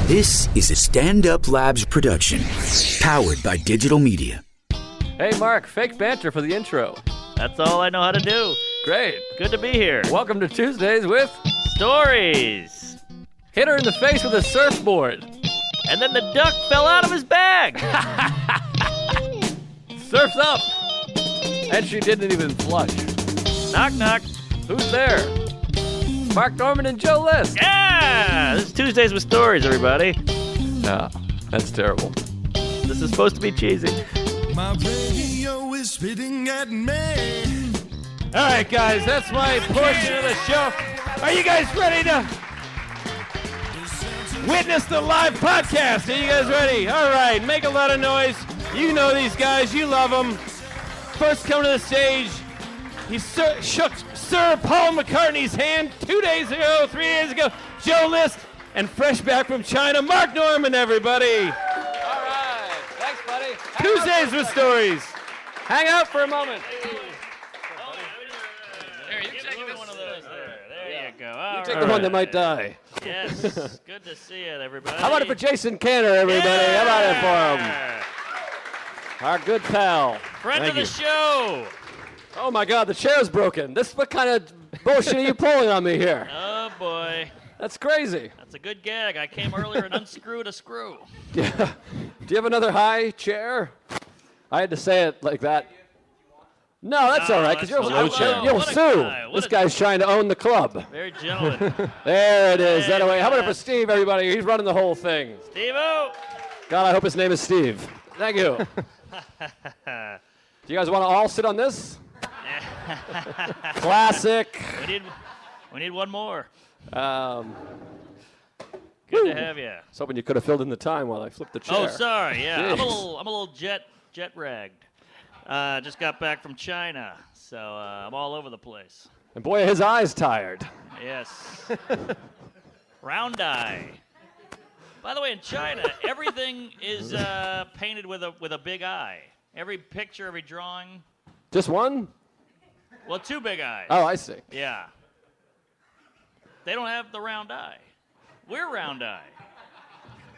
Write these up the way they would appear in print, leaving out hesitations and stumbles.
This is a Stand Up Labs production, powered by digital media. Hey, Mark, fake banter for the intro. That's all I know how to do. Great. Good to be here. Welcome to Tuesdays with Stories. Hit her in the face with a surfboard. And then the duck fell out of his bag. Surf's up. And she didn't even flush. Knock, knock. Who's there? Mark Norman and Joe List. Yeah! This is Tuesdays with Stories, everybody. No, that's terrible. This is supposed to be cheesy. My radio is spitting at me. All right, guys, that's my portion of the show. Are you guys ready to witness the live podcast? Are you guys ready? All right, make a lot of noise. You know these guys. You love them. First come to the stage, he shook Sir Paul McCartney's hand 3 days ago, Joe List, and fresh back from China, Mark Norman, everybody. All right. Thanks, buddy. Tuesdays with Stories. Hang out for a moment. There, you take one of those there. There you go. You take the one that might die. Yes. Good to see it, everybody. How about it for Jason Canner, everybody? Yeah. How about it for him? Our good pal. Friend of the show. Oh, my God, the chair's broken. What kind of bullshit are you pulling on me here? Oh, boy. That's crazy. That's a good gag. I came earlier and unscrewed a screw. Yeah. Do you have another high chair? I had to say it like that. No, that's all right, because you'll sue. This guy's trying to own the club. Very gentleman. There it is. That way. How about it for Steve, everybody? He's running the whole thing. Steve-o. God, I hope his name is Steve. Thank you. Do you guys want to all sit on this? Classic. We need one more. Good to have you. I was hoping you could have filled in the time while I flipped the chair. Oh, sorry. Yeah, Jeez. I'm a little jet ragged. Just got back from China, so I'm all over the place. And boy, are his eyes tired. Yes. Round eye. By the way, in China, everything is painted with a big eye. Every picture, every drawing. Just one? Well, 2 big eyes. Oh, I see. Yeah. They don't have the round eye. We're round eye.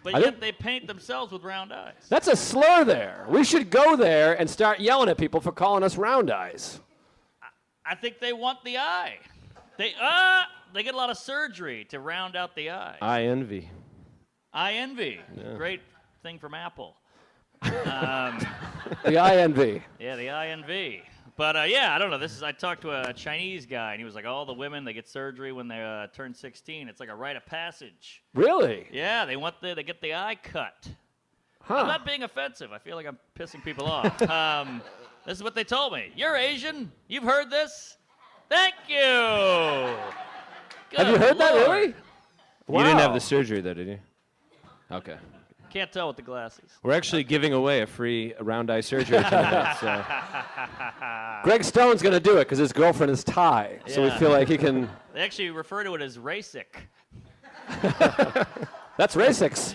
But yet they paint themselves with round eyes. That's a slur there. We should go there and start yelling at people for calling us round eyes. I think they want the eye. They get a lot of surgery to round out the eye. I envy. Eye envy. Yeah. Great thing from Apple. The eye envy. Yeah, the eye envy. But I don't know. I talked to a Chinese guy, and he was like, all the women, they get surgery when they turn 16. It's like a rite of passage. Really? Yeah, they get the eye cut. Huh. I'm not being offensive. I feel like I'm pissing people off. This is what they told me. You're Asian. You've heard this? Thank you. Have you heard that, really? Wow. You didn't have the surgery, though, did you? Okay. Can't tell with the glasses. We're actually giving away a free round eye surgery tonight. So. Greg Stone's going to do it because his girlfriend is Thai. Yeah. So we feel like he can... They actually refer to it as RASIK. That's racist.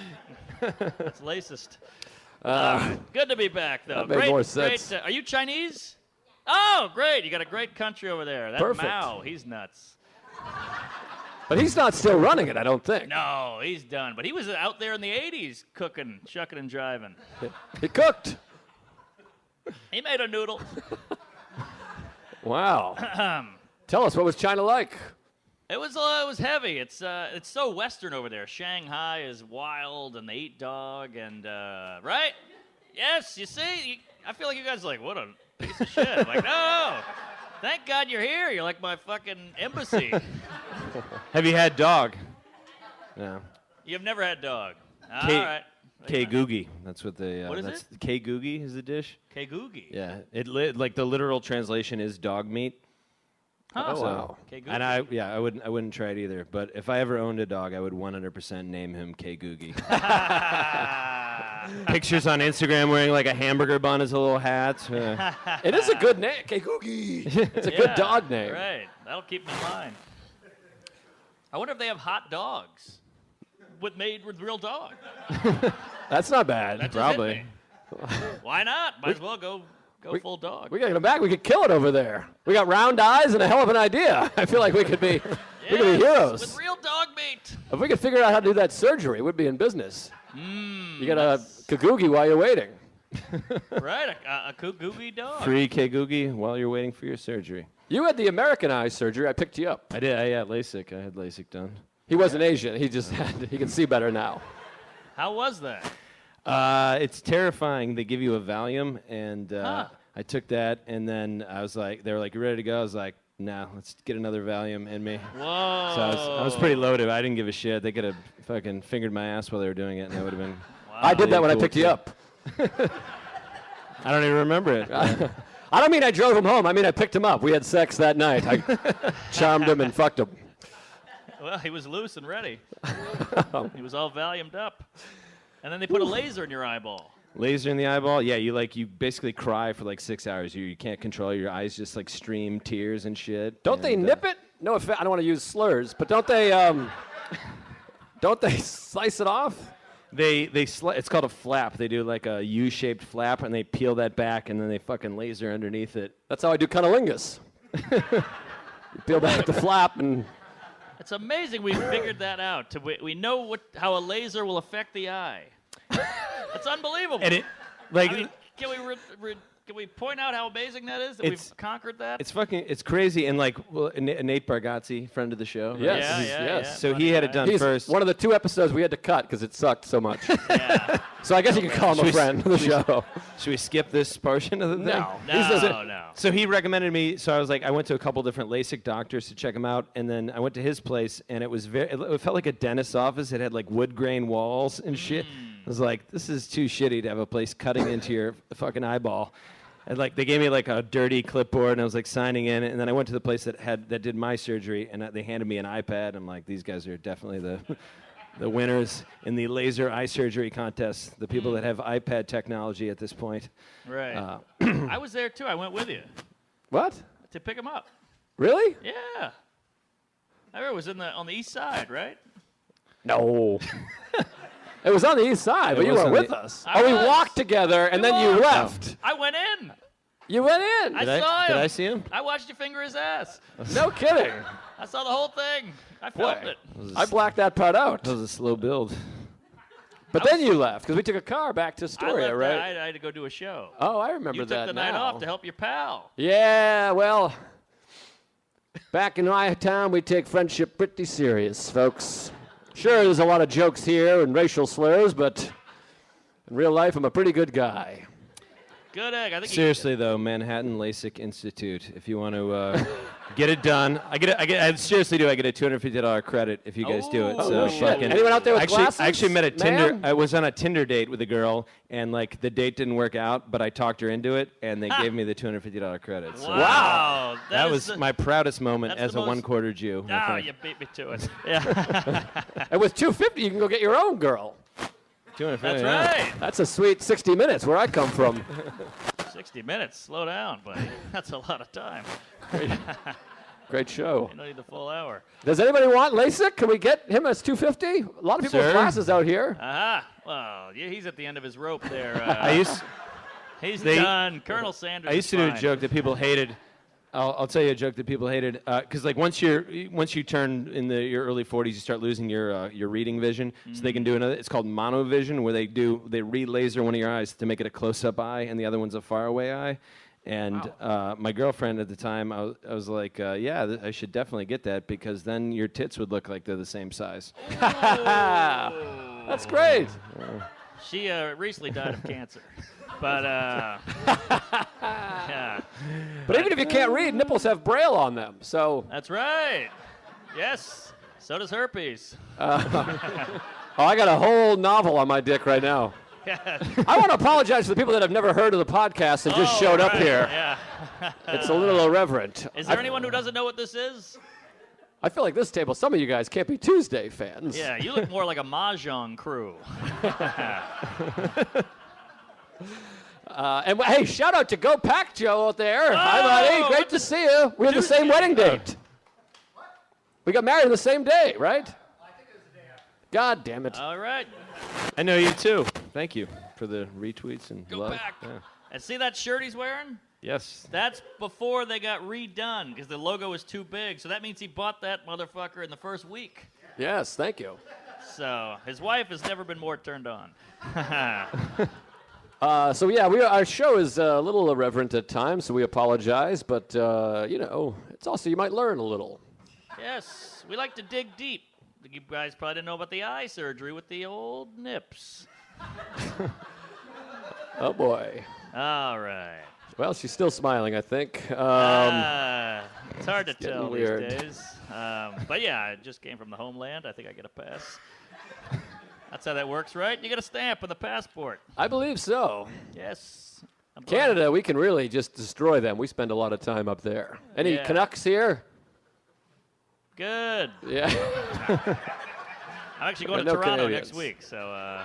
That's racist. Good to be back, though. That made more sense. Are you Chinese? Oh, great. You got a great country over there. That Perfect. Mao, he's nuts. But he's not still running it, I don't think. No, he's done. But he was out there in the 80s cooking, shucking, and driving. He cooked. He made a noodle. Wow. Tell us, what was China like? It was heavy. It's so Western over there. Shanghai is wild, and they eat dog, and right? Yes, you see? I feel like you guys are like, what a piece of shit. I'm like, no. Thank God you're here. You're like my fucking embassy. Have you had dog? No. You've never had dog. All right. K-googie. That's what they... what is it? K-googie is the dish. K-googie. Yeah. Like the literal translation is dog meat. Huh. Oh, wow. K-googie. And I wouldn't try it either. But if I ever owned a dog, I would 100% name him K-googie. Pictures on Instagram wearing like a hamburger bun as a little hat. It is a good name, K-googie. It's a good dog name. Right. That'll keep me in mind. I wonder if they have hot dogs made with real dog. That's not bad. That just Probably. hit me. Why not? Might as well go full dog. We got to get him back. We could kill it over there. We got round eyes and a hell of an idea. I feel like we could be We could be heroes. With real dog meat. If we could figure out how to do that surgery, we'd be in business. You got a kagoogie while you're waiting. Right, a kagoogie dog. Free kagoogie while you're waiting for your surgery. You had the American eye surgery. I picked you up. I did. I had LASIK. I had LASIK done. He wasn't Asian. He just he can see better now. How was that? It's terrifying. They give you a Valium, and I took that, and then I was like, they were like, you ready to go? I was like, no, let's get another Valium in me. Whoa. So I was pretty loaded. I didn't give a shit. They could have fucking fingered my ass while they were doing it, and that would have been. Wow. I did that when I cool picked you too. up. I don't even remember it. I don't mean I drove him home. I mean I picked him up. We had sex that night. I charmed him and fucked him. Well, he was loose and ready. He was all Valiumed up. And then they put a laser in your eyeball. Laser in the eyeball? Yeah, you basically cry for like 6 hours. You can't control your eyes, just like stream tears and shit. Don't they nip it? No, I don't want to use slurs, but don't they slice it off? It's called a flap. They do like a U-shaped flap, and they peel that back, and then they fucking laser underneath it. That's how I do cunnilingus. You peel back the flap and. It's amazing we figured that out. We know how a laser will affect the eye. That's unbelievable. And Can we point out how amazing that is? That we've conquered that? It's crazy. And like, Nate Bargatze, friend of the show. Right? Yes. Yes. So he had it done He's first. one of the 2 episodes we had to cut because it sucked so much. Yeah. So I guess you could call him a friend of the show. Should we skip this portion of the thing? No. So he recommended me. So I went to a couple different LASIK doctors to check him out, and then I went to his place, and it was it felt like a dentist's office. It had like wood grain walls and shit. I was like, this is too shitty to have a place cutting into your fucking eyeball. And like they gave me like a dirty clipboard, and I was like signing in, and then I went to the place that did my surgery, and they handed me an iPad. I'm like, these guys are definitely the winners in the laser eye surgery contest. The people that have iPad technology at this point. Right. I was there too. I went with you What? to pick him up. Really? Yeah. I remember it was on the east side, right? No. It was on the east side, but you was weren't on with the- us. I We was. walked together, and then you left. I went in. You went in. I saw him. Did I see him? I watched you finger his ass. No kidding. I saw the whole thing. I filmed Boy. it. I blacked that part out. That was a slow build. But then you left because we took a car back to I Astoria, left right? I had to go do a show. Oh, I remember You that took the night now. off to help your pal. Yeah, well, back in my town, we take friendship pretty serious, folks. Sure, there's a lot of jokes here and racial slurs, but in real life, I'm a pretty good guy. Good egg. I think Seriously though, Manhattan LASIK Institute. If you want to get it done, I seriously do. I get a $250 credit if you guys do it. Oh, So shit. fucking- Anyone out there with actually, glasses, I actually met a Tinder. ma'am? I was on a Tinder date with a girl, and like the date didn't work out, but I talked her into it, and they gave me the $250 credit. So Wow. that is was the- my proudest moment that's as the a most- one-quarter Jew. I Oh, think. you beat me to it. Yeah. And with $250, you can go get your own girl. $250, That's yeah. right. That's a sweet 60 minutes where I come from. 60 minutes. Slow down, buddy. That's a lot of time. Great show. You don't need the full hour. Does anybody want LASIK? Can we get him as $250? A lot of people with Sir? glasses out here. Aha. Well, yeah, he's at the end of his rope there. He's they- done. Colonel Sanders. I used to is do a fine. joke that people hated. I'll tell you a joke that people hated because like once you turn in your early 40s, you start losing your reading vision. So they can do another. It's called monovision, where they re-laser one of your eyes to make it a close-up eye, and the other one's a faraway eye. And my girlfriend at the time, I was like, yeah, I should definitely get that because then your tits would look like they're the same size. That's great. She recently died of cancer. But, yeah. But even if you can't read, nipples have braille on them. So, That's right. Yes. So does herpes. I got a whole novel on my dick right now. I want to apologize to the people that have never heard of the podcast and just showed up right. here. Yeah. It's a little irreverent. Is there anyone who doesn't know what this is? I feel like this table, some of you guys can't be Tuesday fans. Yeah, you look more like a mahjong crew. And hey, shout out to Go Pack Joe out there. Hi, buddy. what Great to see you. We had the same wedding date. We got married on the same day, right? I think it was the day after. God damn it. All right. I know you too. Thank you for the retweets and Go love. back. Yeah. And see that shirt he's wearing? Yes. That's before they got redone because the logo was too big. So that means he bought that motherfucker in the first week. Yes, thank you. So his wife has never been more turned on. So yeah, our show is a little irreverent at times, so we apologize. But it's also you might learn a little. Yes, we like to dig deep. You guys probably didn't know about the eye surgery with the old nips. Oh boy. All right. Well, she's still smiling, I think. It's hard to tell these weird. days. But yeah, I just came from the homeland. I think I get a pass. That's how that works, right? You get a stamp on the passport. I believe so. Yes. Canada, we can really just destroy them. We spend a lot of time up there. Any Yeah. Canucks here? Good. Yeah. I'm actually going to No Toronto Canadians. next week, so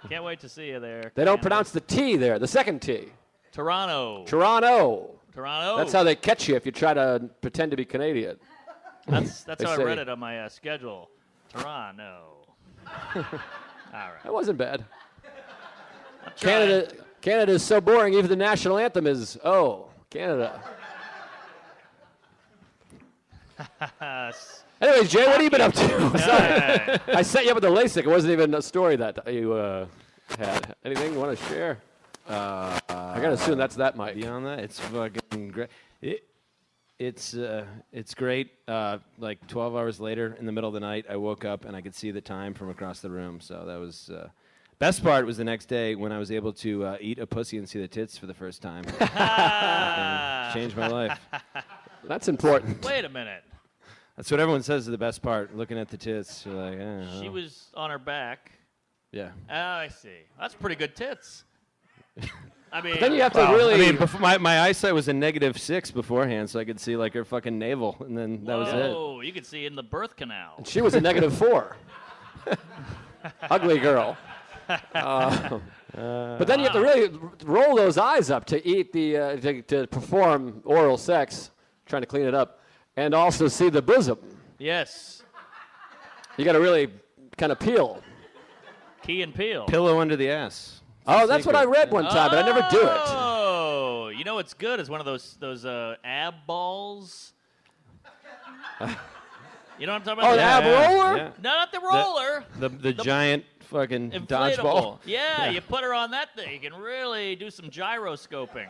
can't wait to see you there. They don't Canada. pronounce the T there, the second T. Toronto. Toronto. Toronto. That's how they catch you if you try to pretend to be Canadian. That's They how I say. read it on my schedule. Toronto. All right. That wasn't bad. I'm trying. Canada is so boring, even the national anthem is, oh, Canada. Anyways, Jay, what have you been up to? Sorry. I set you up with the LASIK. It wasn't even a story that you had. Anything you want to share? I got to assume that's that mic. Beyond that, it's fucking great. It's great. Like 12 hours later, in the middle of the night, I woke up and I could see the time from across the room. So that was best part was the next day when I was able to eat a pussy and see the tits for the first time. Changed my life. That's important. Wait a minute. That's what everyone says is the best part. Looking at the tits, you're like, She was on her back. yeah. Oh, I see. That's pretty good tits. I mean, Then you have to really. I mean, before, my eyesight was a -6 beforehand, so I could see like her fucking navel, and then that was it. Oh, you could see in the birth canal. She was a -4. Ugly girl. But then you have to really roll those eyes up to eat to perform oral sex, trying to clean it up, and also see the bosom. Yes. You got to really kind of peel. Key and Peele. Pillow under the ass. Oh, that's what I read one time, but I never do it. Oh, you know what's good is one of those ab balls. You know what I'm talking about? Oh, the ab roller? Yeah. No, not the roller. The giant fucking Inflatable. dodgeball. Yeah, you put her on that thing. You can really do some gyroscoping.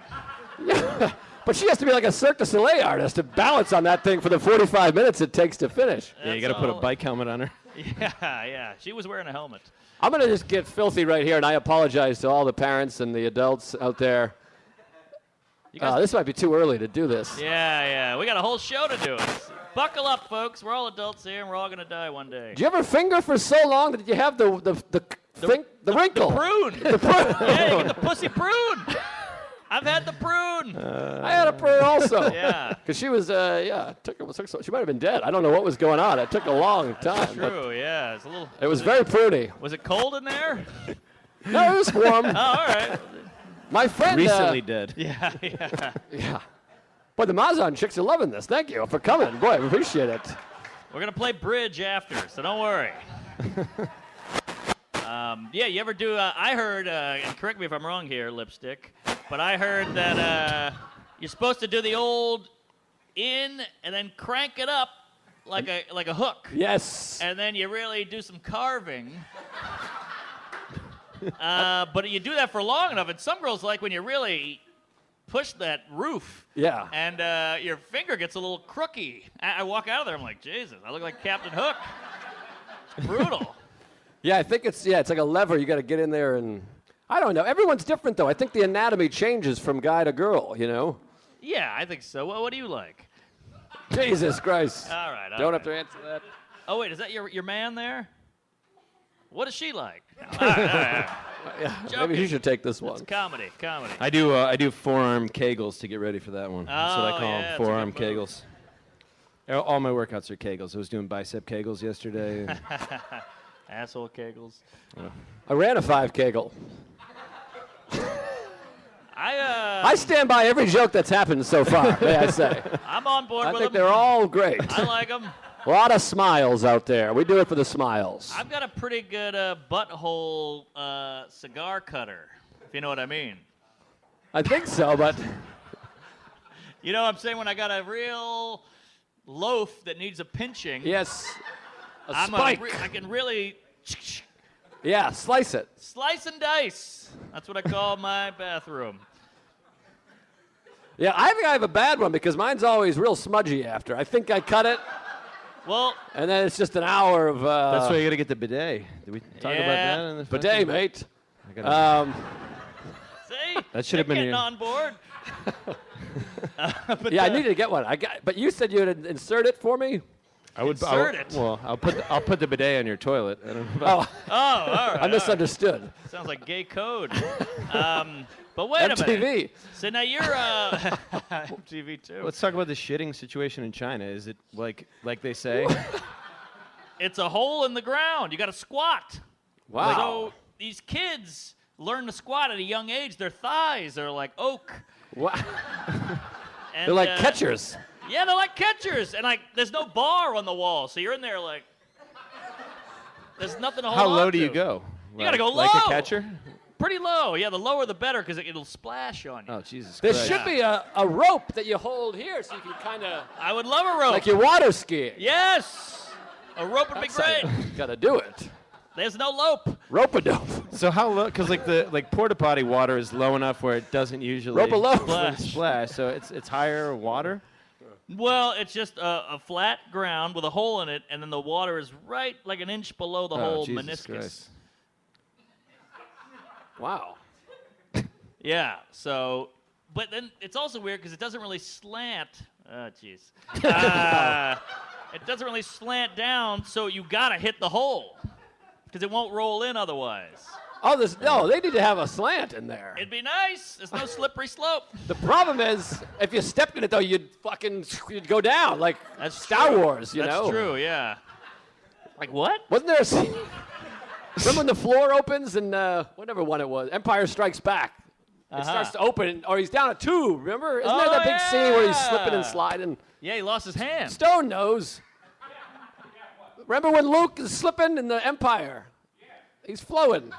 But she has to be like a Cirque du Soleil artist to balance on that thing for the 45 minutes it takes to finish. Yeah, you got to put a bike helmet on her. Yeah. She was wearing a helmet. I'm going to just get filthy right here, and I apologize to all the parents and the adults out there. This might be too early to do this. Yeah. We got a whole show to do. Buckle up, folks. We're all adults here, and we're all going to die one day. Did you ever finger for so long that you have the wrinkle? The prune. The prune. Yeah, you get the pussy prune. I've had the prune. I had a prune also. Yeah. Because she was, she might have been dead. I don't know what was going on. It took a long time. but True, yeah. It's a little. It was very pruny. Was it cold in there? No, it was warm. Oh, all right. My friend. Recently dead. Yeah. Yeah. Boy, the Mazan chicks are loving this. Thank you for coming. Boy, I appreciate it. We're going to play bridge after, so don't worry. You ever do, I heard, and correct me if I'm wrong here, Lipstick, but I heard that you're supposed to do the old in and then crank it up like a hook. Yes. And then you really do some carving. But you do that for long enough, and some girls like when you really push that roof. Yeah. And your finger gets a little crooky. I walk out of there, I'm like, Jesus, I look like Captain Hook. It's brutal. Yeah, I think it's like a lever. You got to get in there and I don't know. Everyone's different though. I think the anatomy changes from guy to girl, you know? Yeah, I think so. Well, what do you like? Jesus Christ. All right. Don't have to answer that. Oh, wait, is that your man there? What is she like? All right. Yeah, Joking. maybe you should take this one. It's comedy. I do forearm kegels to get ready for that one. That's what I call yeah, them, that's a forearm good move. kegels. All my workouts are kegels. I was doing bicep kegels yesterday. Asshole kegels. I ran a 5 kegel. I stand by every joke that's happened so far, may I say. I'm on board I with think them. they're all great. I like them. A lot of smiles out there. We do it for the smiles. I've got a pretty good butthole cigar cutter, if you know what I mean. I think so, but You know what I'm saying? When I got a real loaf that needs a pinching, Yes. A I spike. can really Yeah, slice it. slice and dice. That's what I call my bathroom. Yeah, I think I have a bad one because mine's always real smudgy after. I think I cut it, Well, and then it's just an hour of That's why you got to get the bidet. Did we talk about Yeah. that in the bidet, mate. I gotta- see? That should have They're been getting your- on board. Yeah, I needed to get one. But you said you'd insert it for me. I would Insert it. Well, I'll put the bidet on your toilet. I don't know about Oh, Oh, all right. I misunderstood. Sounds like gay code. But wait a minute. MTV. So now you're MTV too. Let's talk about the shitting situation in China. Is it like they say? It's a hole in the ground. You got to squat. Wow. So these kids learn to squat at a young age. Their thighs are like oak. Wow. And, They're like catchers. Yeah, they're like catchers. And like, there's no bar on the wall, so you're in there like. There's nothing to hold How on low do to. you go? You gotta go Like low. a catcher? Pretty low. Yeah, the lower the better because it'll splash on you. Oh Jesus There Christ! should be a rope that you hold here so you can kind of, I would love a rope. like you're water skiing. Yes. A rope would be great. Got to do it. There's no lope. Rope-a-dope. So how low? Because like porta potty water is low enough where it doesn't usually Rope-a-lope. splash. So it's higher water. Well, it's just a flat ground with a hole in it, and then the water is right like an inch below the Oh, whole Jesus meniscus. Christ. Wow. Yeah. So, but then it's also weird because it doesn't really slant. Oh, jeez. It doesn't really slant down, so you gotta hit the hole because it won't roll in otherwise. Oh, no, they need to have a slant in there. It'd be nice. There's no slippery slope. The problem is, if you stepped in it, though, you'd go down, like That's Star true. Wars, you know? That's true. Yeah. Like what? Wasn't there a scene? Remember when the floor opens in whatever one it was, Empire Strikes Back? It starts to open, or he's down a tube, remember? Isn't there Oh, that big scene where he's slipping and yeah. sliding? Yeah, he lost his hand. Stone knows. Remember when Luke is slipping in the Empire? He's flowing.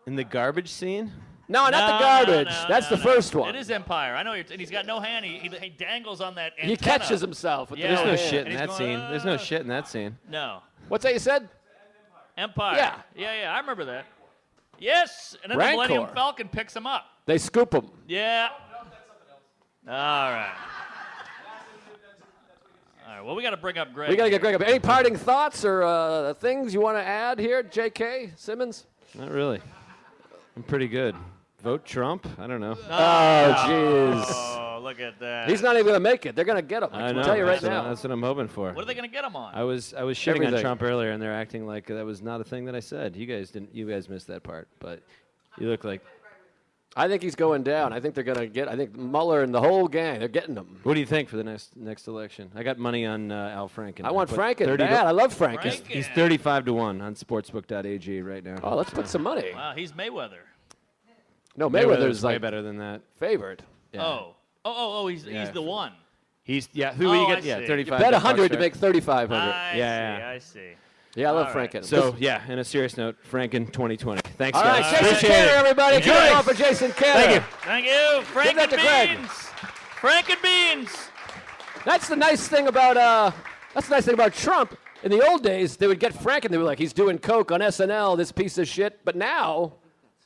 In the garbage scene? No, not the No, garbage. no, That's no, the no. first one. It is Empire. I know. And he's got no hand. He dangles on that antenna. He catches himself with Yeah. the There's no hand. shit in And he's that going, scene. There's no shit in that scene. No. What's that you said? Empire. Yeah. Yeah. I remember that. Yes. And then the Millennium Rancor. Falcon picks him up. They scoop him. Yeah. All right. All right. Well, we got to bring up Greg. We got to get here. Greg up. Any parting thoughts or things you want to add here, J.K. Simmons? Not really. I'm pretty good. Vote Trump? I don't know. Oh, jeez. Oh, look at that. He's not even going to make it. They're going to get him. I I can know. tell you right that's what now. that's what I'm hoping for. What are they going to get him on? I was shitting on Everything. Trump earlier, and they're acting like that was not a thing that I said. You guys didn't. You guys missed that part, but you look like. I think he's going down. I think they're going to get. I think Mueller and the whole gang. They're getting him. What do you think for the next election? I got money on Al Franken. I want put Franken 30 bad. I love Franken. Franken. He's 35-1 on sportsbook.ag right now. Oh, let's put some money. Wow, he's Mayweather. No, Mayweather's Mayweather's way like better than that. favored. Yeah. Oh, he's Yeah. the one. He's who Oh, you I get? Yeah, see. 35. Bet bucks, 100 to right? make 3,500. I Yeah. see. Yeah, I love All right. Franken. So yeah, in a serious note, Franken 2020. Thanks, all right, guys. Jason Appreciate Canner, it. everybody. Give Enjoy. it up for Jason Canner. Thank you. Thank you, Frank Give that and to Greg. Beans. Frank and Beans. That's the nice thing about Trump. In the old days, they would get Franken. They were like, he's doing coke on SNL, this piece of shit. But now,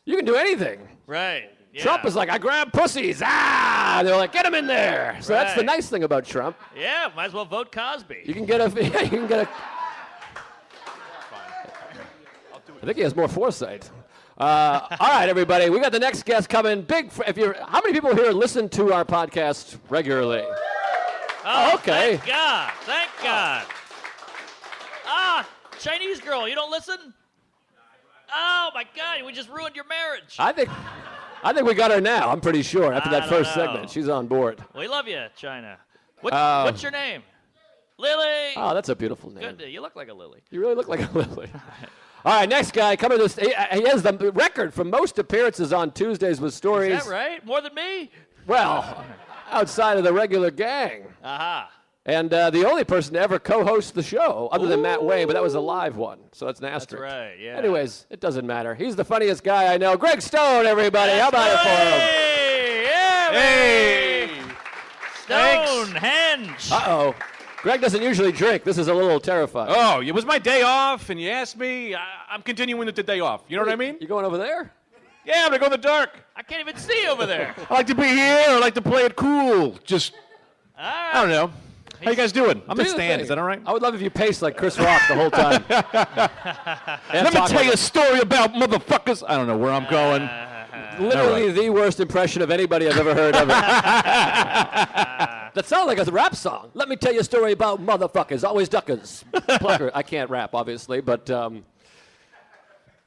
you can do anything. Right. Yeah. Trump is like, I grab pussies. Ah! They're like, get him in there. So that's the Right. nice thing about Trump. Yeah, might as well vote Cosby. You can get a. You can get a. I think he has more foresight. All right, everybody, we got the next guest coming. How many people here listen to our podcast regularly? Oh, okay. Thank God. Thank God. Ah, Chinese girl, you don't listen? Oh my God, we just ruined your marriage. I think we got her now. I'm pretty sure after I that don't first know. segment, she's on board. We love you, China. What's your name? Lily. Oh, that's a beautiful name. Good. You look like a lily. You really look like a lily. All right, next guy coming to this. He has the record for most appearances on Tuesdays with Stories. Is that right? More than me? Well, outside of the regular gang. Aha. And the only person to ever co-host the show, other than Matt Wayne, but that was a live one, so that's an asterisk. right, yeah. Anyways, it doesn't matter. He's the funniest guy I know. Greg Stone, everybody. How about it for him? Hey! Yeah, Hey! baby. Stonehenge. Uh-oh. Greg doesn't usually drink. This is a little terrifying. Oh, it was my day off, and you asked me. I'm continuing with the day off. You know what I mean? You going over there? Yeah, I'm gonna go in the dark. I can't even see over there. I like to be here. I like to play it cool. Just, All right. I don't know. How you guys doing? I'm Do in your stand. thing. Is that all right? I would love if you paced like Chris Rock the whole time. Let me tell you a story about motherfuckers. I don't know where I'm going. Literally the worst impression of anybody I've ever heard of it. That sounds like a rap song. Let me tell you a story about motherfuckers, always duckers. Plucker. I can't rap, obviously, but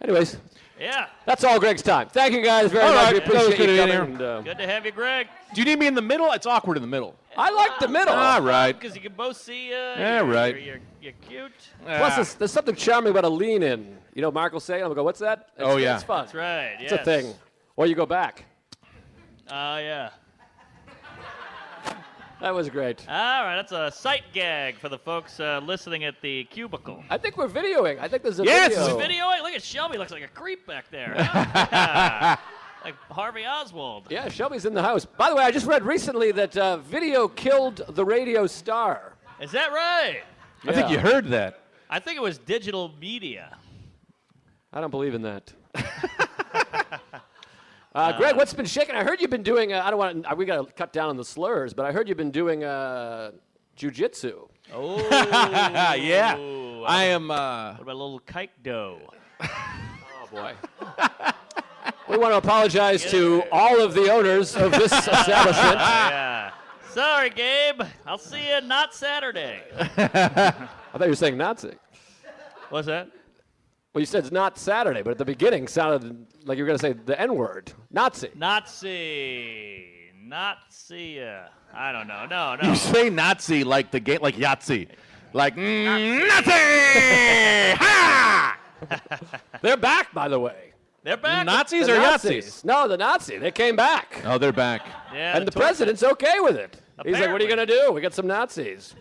anyways, Yeah. that's all Greg's time. Thank you guys very All much. right. We That was appreciate good you in coming. Good to have you, Greg. Do you need me in the middle? It's awkward in the middle. I like the middle. All right. Because you can both see. Yeah, right. You're cute. Plus, there's something charming about a lean in. You know, Mark will say, and I'm going to go, what's that? Oh, yeah. It's fun. That's right. It's a thing. Or you go back. Yeah. That was great. All right, that's a sight gag for the folks listening at the cubicle. I think we're videoing. I think there's a Yes! video. Videoing? Look at Shelby. Looks like a creep back there. Yeah. Like Harvey Oswald. Yeah, Shelby's in the house. By the way, I just read recently that video killed the radio star. Is that right? I think you heard that. I think it was digital media. I don't believe in that. Greg, what's been shaking? I heard you've been doing. I don't want. We got to cut down on the slurs, but I heard you've been doing jujitsu. Oh. Yeah. I am. What about a little kite dough? Oh boy. We want to apologize to all of the owners of this establishment. Yeah. Sorry, Gabe. I'll see you not Saturday. I thought you were saying Nazi. What's that? Well, you said it's not Saturday, but at the beginning sounded like you were going to say the N-word. Nazi. Nazi. Nazi. I don't know. No. You say Nazi like the game, like Yahtzee, like Nazi. Ha! They're back, by the way. They're back. Nazis The or Nazis. Yahtzees? No, the Nazi. They came back. Oh, they're back. Yeah, And the toy- president's okay with it. He's like, what are you going to do? We got some Nazis.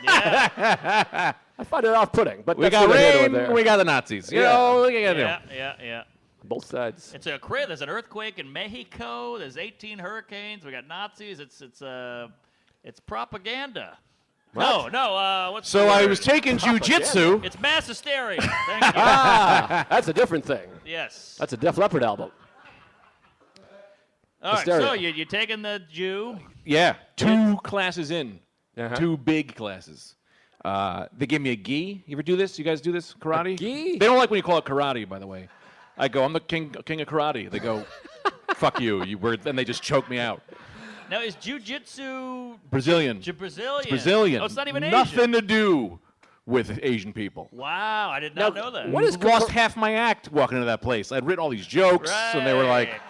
Yeah. I find it off-putting, but We that's got neither here nor rain. there. We got the Nazis. You Yeah. know, what are you gonna do? Yeah. Both sides. It's a there's an earthquake in Mexico. There's 18 hurricanes. We got Nazis. It's propaganda. What? No. What's So the I word? was taking jujitsu. It's mass hysteria. Thank you. That's a different thing. Yes. That's a Def Leppard album. All right. hysteria. So you're taking the Jew. Yeah, 2 classes in, Uh-huh. 2 big classes. They gave me a gi. You ever do this? You guys do this karate? gi? They don't like when you call it karate, by the way. I go, I'm the king of karate. They go, fuck you. Then they just choke me out. Now is jujitsu Brazilian. Brazilian? It's Brazilian. Oh, it's not even Nothing Asian. to do with Asian people. Wow, I did not know that. what is Lost half my act walking into that place. I'd written all these jokes, and they were like, Right.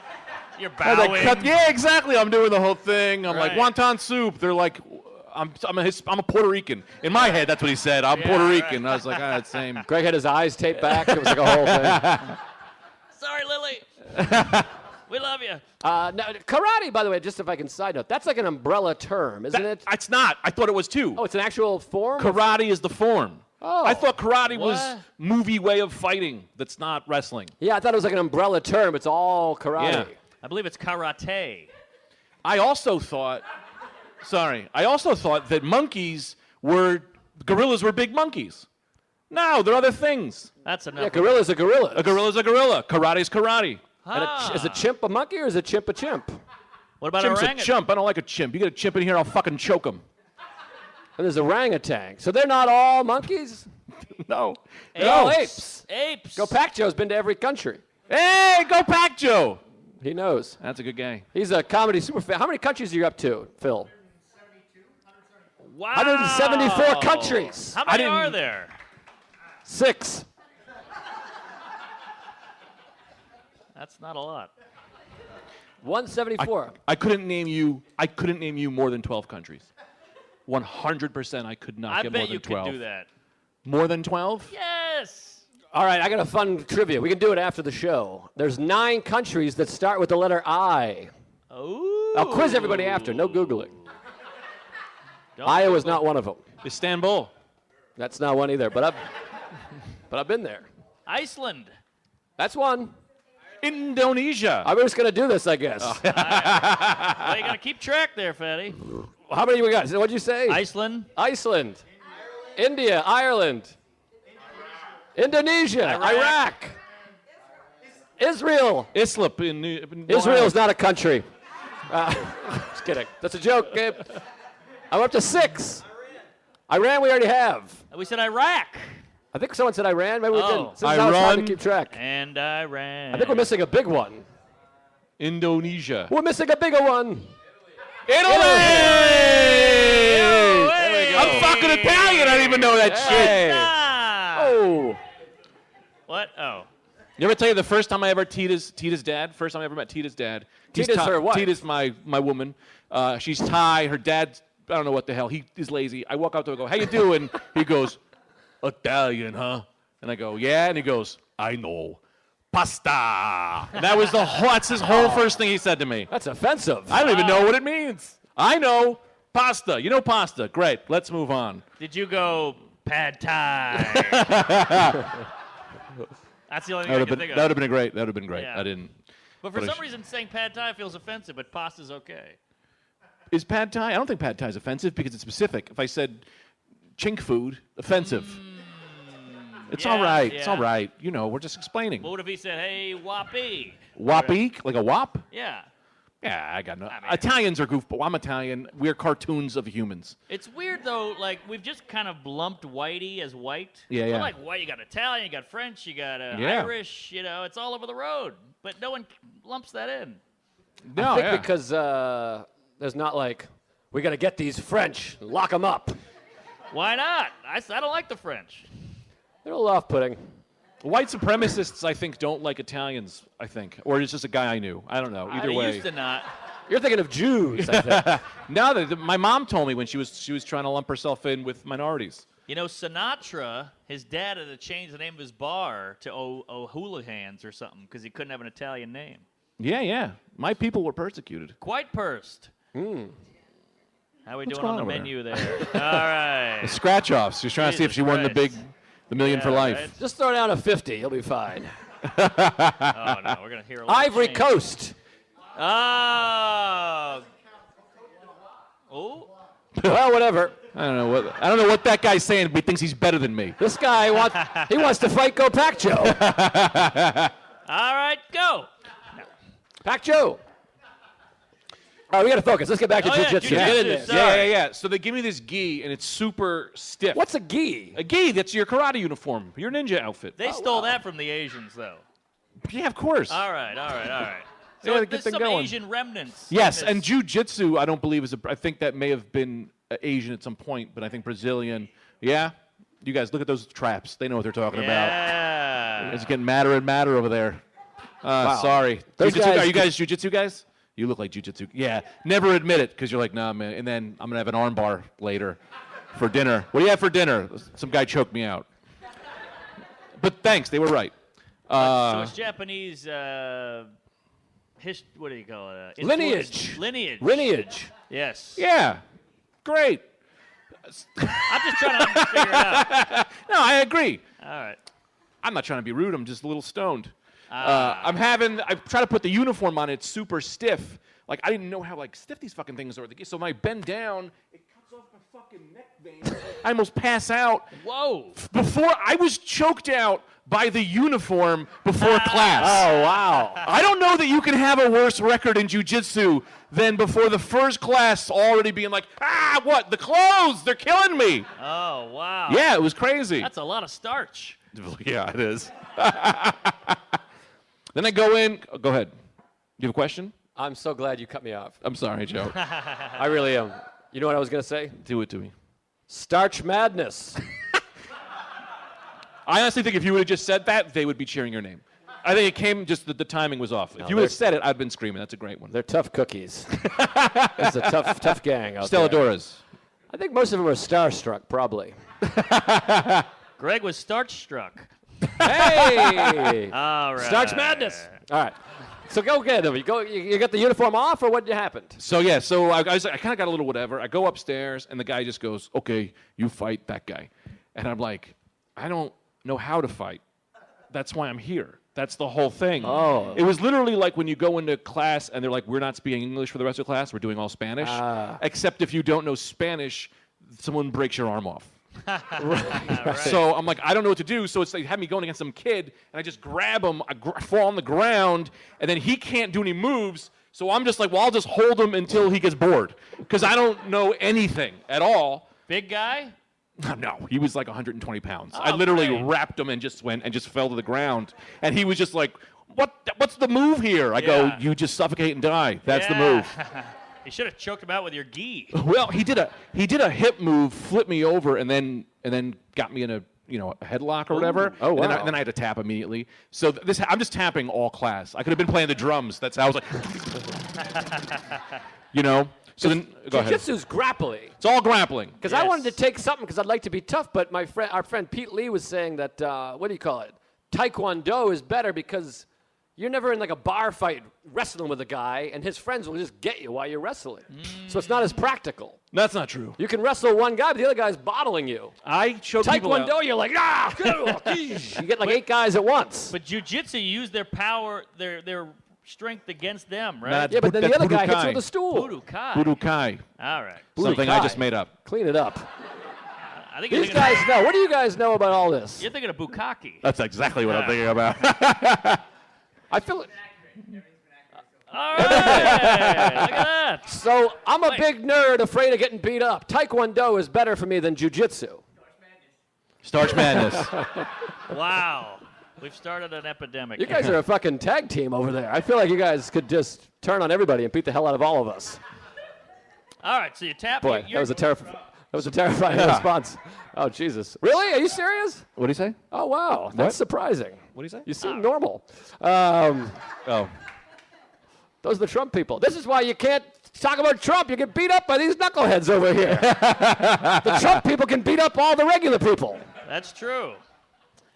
You're I was bowing. like, yeah, exactly. I'm doing the whole thing. I'm like, Right. wonton soup. They're like, I'm a Puerto Rican. In my head, that's what he said. I'm Puerto right. Rican. I was like, it's same. Greg had his eyes taped back. It was like a whole thing. Sorry, Lily. We love you. Now, karate, by the way, just if I can side note, that's like an umbrella term, isn't it? It's not. I thought it was too. Oh, it's an actual form? Karate is the form. Oh. I thought karate was What? movie way of fighting. That's not wrestling. Yeah, I thought it was like an umbrella term. It's all karate. Yeah. I believe it's karate. I also thought that gorillas were big monkeys. No, they're other things. That's enough. Yeah, gorilla's a gorilla. A gorilla's a gorilla. Karate's karate. And is a chimp a monkey or is a chimp a chimp? What about Chimp's a orangutan? chump. I don't like a chimp. You get a chimp in here, I'll fucking choke him. And there's orangutan. So they're not all monkeys? No. They're all apes. Apes. Go Pac Joe's been to every country. Hey, go Pac Joe. He knows. That's a good guy. He's a comedy super fan. How many countries are you up to, Phil? Wow. 174 countries. How many are there? 6. That's not a lot. 174. I couldn't name you more than 12 countries. 100% I could not I get more bet than you 12. could do that. More than 12? Yes. All right, I got a fun trivia. We can do it after the show. There's 9 countries that start with the letter I. Oh. I'll quiz everybody after. No Googling. Don't Iowa's Google. not one of them. Istanbul. That's not one either, but I've been there. Iceland. That's one. Indonesia. I'm just going to do this, I guess. Well, you got to keep track there, Fatty. How many we got? What did you say? Iceland. Iceland. India. Ireland. Indonesia. Iraq. Israel. Islip in Israel is not a country. Just kidding. That's a joke, Gabe. I'm up to 6. Iran we already have. We said Iraq. I think someone said Iran. Maybe we didn't. Since Iran. it's hard to keep track. And Iran. I think we're missing a big one. Indonesia. We're missing a bigger one. Italy! There we go. I'm fucking Italian. I didn't even know that shit. Oh. What? Oh. You ever tell you the first time I ever Tita's dad? First time I ever met Tita's dad. Tita's her what? Tita's my woman. She's Thai. Her dad, I don't know what the hell. He is lazy. I walk up to him and go, how you doing? He goes, Italian, huh? And I go, yeah. And he goes, I know. Pasta. And that was that's his whole first thing he said to me. That's offensive. I don't even know what it means. I know. Pasta. You know pasta. Great. Let's move on. Did you go pad thai? That's the only thing I can think of. That would have been great. That would have been great. Yeah. I didn't. But for some reason, saying pad thai feels offensive, but pasta's okay. Is pad thai? I don't think pad thai is offensive because it's specific. If I said chink food, offensive. It's all right. It's all right. You know, we're just explaining. But what if he said, hey, whoppy? Whoppy? Like a wop? Yeah. Yeah, I got no. I mean- Italians are goofball. I'm Italian. We're cartoons of humans. It's weird, though. Like, we've just kind of lumped whitey as white. Yeah, But yeah. like, white, you got Italian, you got French, you got Yeah. Irish, you know, it's all over the road. But no one lumps that in. No, I think because there's not like, we got to get these French, lock them up. Why not? I don't like the French. They're a little off-putting. White supremacists, I think, don't like Italians, I think. Or it's just a guy I knew. I don't know. Either I way. used to not. You're thinking of Jews, I think. Now that my mom told me when she was trying to lump herself in with minorities. You know, Sinatra, his dad had to change the name of his bar to O'Houlihan's or something because he couldn't have an Italian name. Yeah, yeah. My people were persecuted. Quite pursed. How we What's doing on going the on over menu there? All right. Scratch-offs. She's trying to see if Jesus she won Christ. the million for life. right? Just throw down a 50. You'll be fine. Oh, no, we're going to hear a lot Ivory of change. Coast. Oh. Oh. Well, whatever. I don't know what that guy's saying, but he thinks he's better than me. This guy wants to fight Go Pac Joe. All right, go. Pac Joe. All right, we got to focus. Let's get back to Oh, yeah, jiu-jitsu. jiu-jitsu. Get in there. Sorry. Yeah. So they give me this gi, and it's super stiff. What's a gi? a gi? That's your karate uniform, your ninja outfit. They stole that from the Asians, though. Yeah, of course. All right. Yeah, So get there's them some going. Asian remnants. Yes, in this. and jiu-jitsu, I don't believe is I think that may have been Asian at some point, but I think Brazilian. Yeah? You guys, look at those traps. They know what they're talking about. Yeah. It's getting madder and madder over there. Sorry. Those Jiu-jitsu, guys are you guys jiu-jitsu guys? You look like jiu-jitsu. Yeah. Never admit it because you're like, nah, man. And then I'm going to have an arm bar later for dinner. What do you have for dinner? Some guy choked me out. But thanks. They were right. So it's Japanese. What do you call it? Lineage. Lineage. Yes. Yeah. Great. I'm just trying to figure it out. No, I agree. All right. I'm not trying to be rude. I'm just a little stoned. I try to put the uniform on. It's super stiff. Like, I didn't know how, like, stiff these fucking things are. So when I bend down, it cuts off my fucking neck vein. I almost pass out. Whoa. Before, I was choked out by the uniform before class. Oh, wow. I don't know that you can have a worse record in jiu-jitsu than before the first class already being like, what? The clothes, they're killing me. Oh, wow. Yeah, it was crazy. That's a lot of starch. Yeah, it is. Then I go in. Go ahead. You have a question? I'm so glad you cut me off. I'm sorry, Joe. I really am. You know what I was going to say? Do it to me. Starch madness. I honestly think if you would have just said that, they would be cheering your name. I think it came just that the timing was off. If you would have said it, I'd been screaming. That's a great one. They're tough cookies. It's a tough gang out Stella there. Dora's. I think most of them are starstruck, probably. Greg was starch struck. Hey! All right. Starch madness. All right. So go get them. You got the uniform off, or what happened? So I kind of got a little whatever. I go upstairs, and the guy just goes, okay, you fight that guy. And I'm like, I don't know how to fight. That's why I'm here. That's the whole thing. Oh. It was literally like when you go into class and they're like, we're not speaking English for the rest of the class. We're doing all Spanish. Except if you don't know Spanish, someone breaks your arm off. Right. So I'm like, I don't know what to do. So it's like, have me going against some kid, and I just grab him, I fall on the ground, and then he can't do any moves. So I'm just like, well, I'll just hold him until he gets bored, because I don't know anything at all. Big guy? No, he was like 120 pounds. I literally great. wrapped him and just went and just fell to the ground. And he was just like, what's the move here? I go, you just suffocate and die. That's the move. You should have choked him out with your gi. Well, he did a hip move, flipped me over, and then got me in a headlock or whatever. Oh, wow. And then I had to tap immediately. So I'm just tapping all class. I could have been playing the drums. That's how I was like, So then go ahead. Jiu-jitsu's grappling. It's all grappling. Because I wanted to take something because I'd like to be tough, but our friend Pete Lee was saying that, what do you call it? Taekwondo is better because you're never in like a bar fight wrestling with a guy, and his friends will just get you while you're wrestling. So it's not as practical. That's not true. You can wrestle one guy, but the other guy's bottling you. I choke people out. Taekwondo, you're like, you get like 8 guys at once. But jiu-jitsu, you use their power, their strength against them, right? That's Yeah, but then the that's other guy hits Budokai. you with a stool. Budokai. Budokai. All right. Something I just made up. Clean it up. I think you're These thinking, guys know. What do you guys know about all this? you're thinking of bukkake. That's exactly what I'm thinking about. I feel it. All right. Look at that. So I'm a big nerd afraid of getting beat up. Taekwondo is better for me than jiu-jitsu. Starch Madness. Wow. We've started an epidemic. You guys are a fucking tag team over there. I feel like you guys could just turn on everybody and beat the hell out of all of us. All right, so you tap. Boy, that was a terrifying response. Oh, Jesus. Really? Are you serious? What do you say? Oh, wow. That's surprising. What do you say? You seem normal. Oh. Those are the Trump people. This is why you can't talk about Trump. You get beat up by these knuckleheads over here. The Trump people can beat up all the regular people. That's true.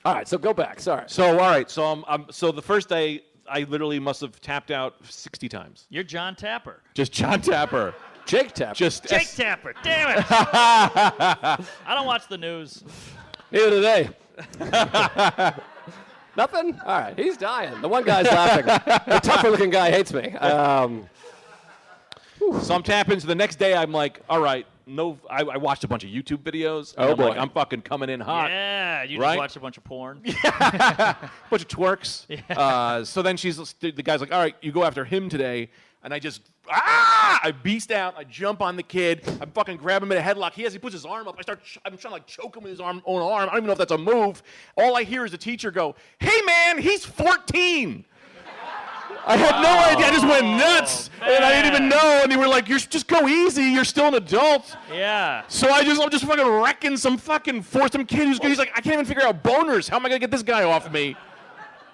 All right, so go back. Sorry. So, all right. So, so the first day, I literally must have tapped out 60 times. You're John Tapper. Just John Tapper. Jake Tapper. Just Jake Tapper. Damn it. I don't watch the news. Neither do they. Nothing? All right, he's dying. The one guy's laughing. The tougher-looking guy hates me. So I'm tapping. So the next day, I'm like, all right. No, I watched a bunch of YouTube videos. And Oh, I'm boy. like, I'm fucking coming in hot. Yeah, you Right? just watched a bunch of porn. Bunch of twerks. So then the guy's like, all right, you go after him today. And I just, I beast out. I jump on the kid. I fucking grab him in a headlock. He puts his arm up. I'm trying to like choke him with his own arm. I don't even know if that's a move. All I hear is the teacher go, hey man, he's 14. I had no idea. I just went nuts. And I didn't even know. And they were like, just go easy. You're still an adult. Yeah. So I'm just fucking wrecking some kid he's like, I can't even figure out boners. How am I going to get this guy off me?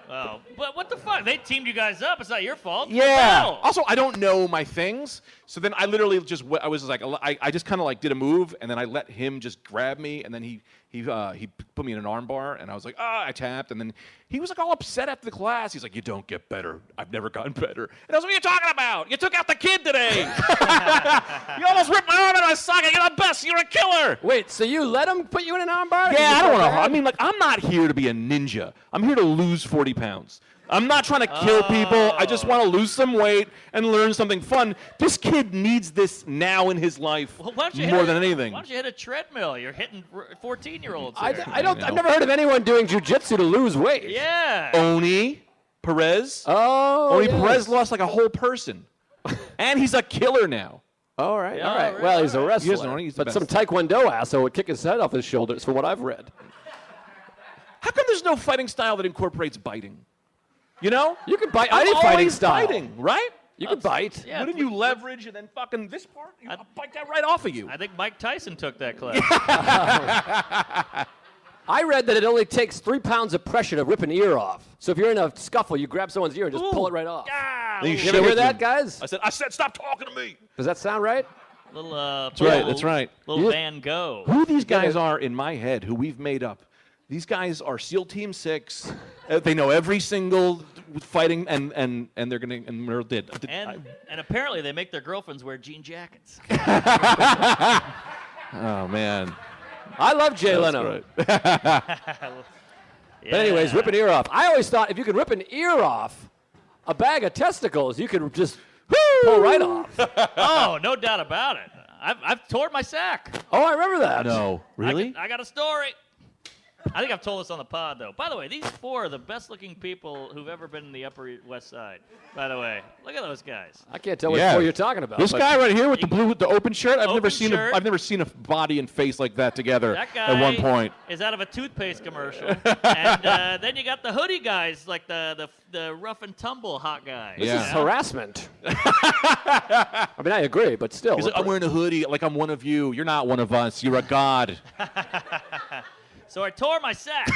Oh, but what the fuck? They teamed you guys up. It's not your fault. Yeah. Also, I don't know my things. So then I literally I was just like, I just kind of like did a move, and then I let him just grab me, and then he put me in an arm bar, and I was like, I tapped, and then he was like all upset after the class. He's like, you don't get better. I've never gotten better. And I was like, what are you talking about? You took out the kid today. You almost ripped my arm out of my socket. You're the best. You're a killer. Wait, so you let him put you in an armbar? Yeah, I don't want to. I mean, like, I'm not here to be a ninja. I'm here to lose 40 pounds. I'm not trying to kill people. I just want to lose some weight and learn something fun. This kid needs this now in his life more than anything. Why don't you hit a treadmill? You're hitting 14-year-olds. I've never heard of anyone doing jiu-jitsu to lose weight. Yeah. Oni Perez. Oh, Oni yes. Perez lost like a whole person. And he's a killer now. All right, Yeah, all right. all Well, right, he's a all right. wrestler. He is, Arnie. He's the But some best. Taekwondo asshole would kick his head off his shoulders, from what I've read. How come there's no fighting style that incorporates biting? You know? You can bite I'm any fighting always style. fighting, right? You can bite. Yeah, Wouldn't you leverage and then fucking this part? I'll bite that right off of you. I think Mike Tyson took that class. I read that it only takes 3 pounds of pressure to rip an ear off. So if you're in a scuffle, you grab someone's ear and just pull it right off. Then You shove ever it hear to that, him. guys? I said, stop talking to me. Does that sound right? Little, right, that's right. Little Van Gogh. Who these guys are in my head, who we've made up. These guys are SEAL Team 6. They know every single fighting, and they're gonna and Merle did. And apparently they make their girlfriends wear jean jackets. Oh man, I love Jay That's Leno. right. But anyways, rip an ear off. I always thought if you could rip an ear off, a bag of testicles, you could just pull right off. Oh, no doubt about it. I've torn my sack. Oh, I remember that. No. Really? I got a story. I think I've told this on the pod, though. By the way, these 4 are the best-looking people who've ever been in the Upper West Side. By the way, look at those guys. I can't tell which Yeah. 4 you're talking about. This but guy right here with the open shirt, I've Open never seen shirt. I've never seen a body and face like that together That guy at one point. is out of a toothpaste commercial. And then you got the hoodie guys, like the rough and tumble hot guys. This Yeah. is harassment. I mean, I agree, but still. He's like, I'm wearing a hoodie like I'm one of you. You're not one of us. You're a god. So I tore my sack.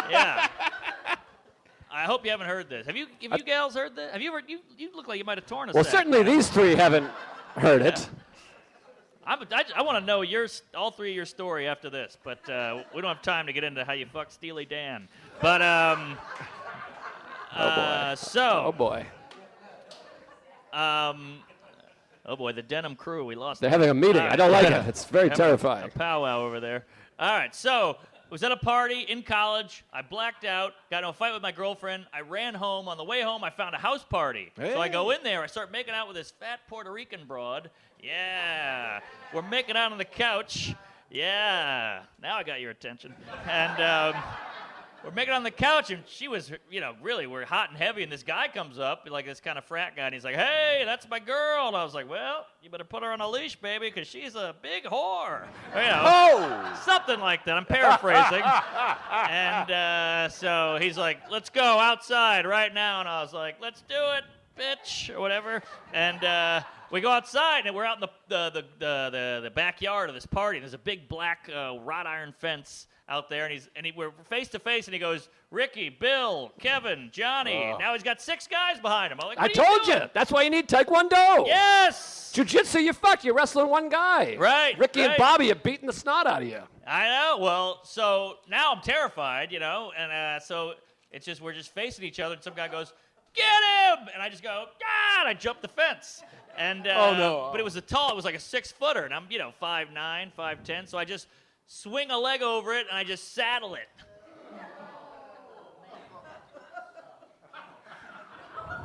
Yeah. I hope you haven't heard this. Have you gals heard this? Have you ever? You look like you might have torn a Well, sack. certainly these 3 haven't heard it. I want to know all 3 of your story after this, but we don't have time to get into how you fucked Steely Dan. But Oh, boy. so Oh, boy. oh boy, the Denim crew. We lost. They're them. having a meeting. All I don't right. like it. It's very Having a terrifying. powwow over there. All right, so I was at a party in college. I blacked out, got in a fight with my girlfriend. I ran home. On the way home, I found a house party. So I go in there. I start making out with this fat Puerto Rican broad. Yeah. We're making out on the couch. Yeah. Now I got your attention. And we're making out on the couch, and she was, really, we're hot and heavy, and this guy comes up, like this kind of frat guy, and he's like, hey, that's my girl. And I was like, well, you better put her on a leash, baby, because she's a big whore. Something like that. I'm paraphrasing. And so he's like, let's go outside right now. And I was like, let's do it, bitch, or whatever. And we go outside, and we're out in the backyard of this party. And there's a big black wrought iron fence out there, and we're face to face, and he goes, Ricky, Bill, Kevin, Johnny. Now he's got 6 guys behind him. I'm like, I what are told doing? you. That's why you need Taekwondo. Yes. Jiu-jitsu, you fuck. You're wrestling one guy. Right, Ricky and right. Bobby are beating the snot out of you. I know. Well, so now I'm terrified, and so it's just we're just facing each other, and some guy goes, get him! And I just go, ah! And I jump the fence. And Oh, no. But it was it was like a 6-footer, and I'm 5'9", 5'10", so I just swing a leg over it, and I just saddle it.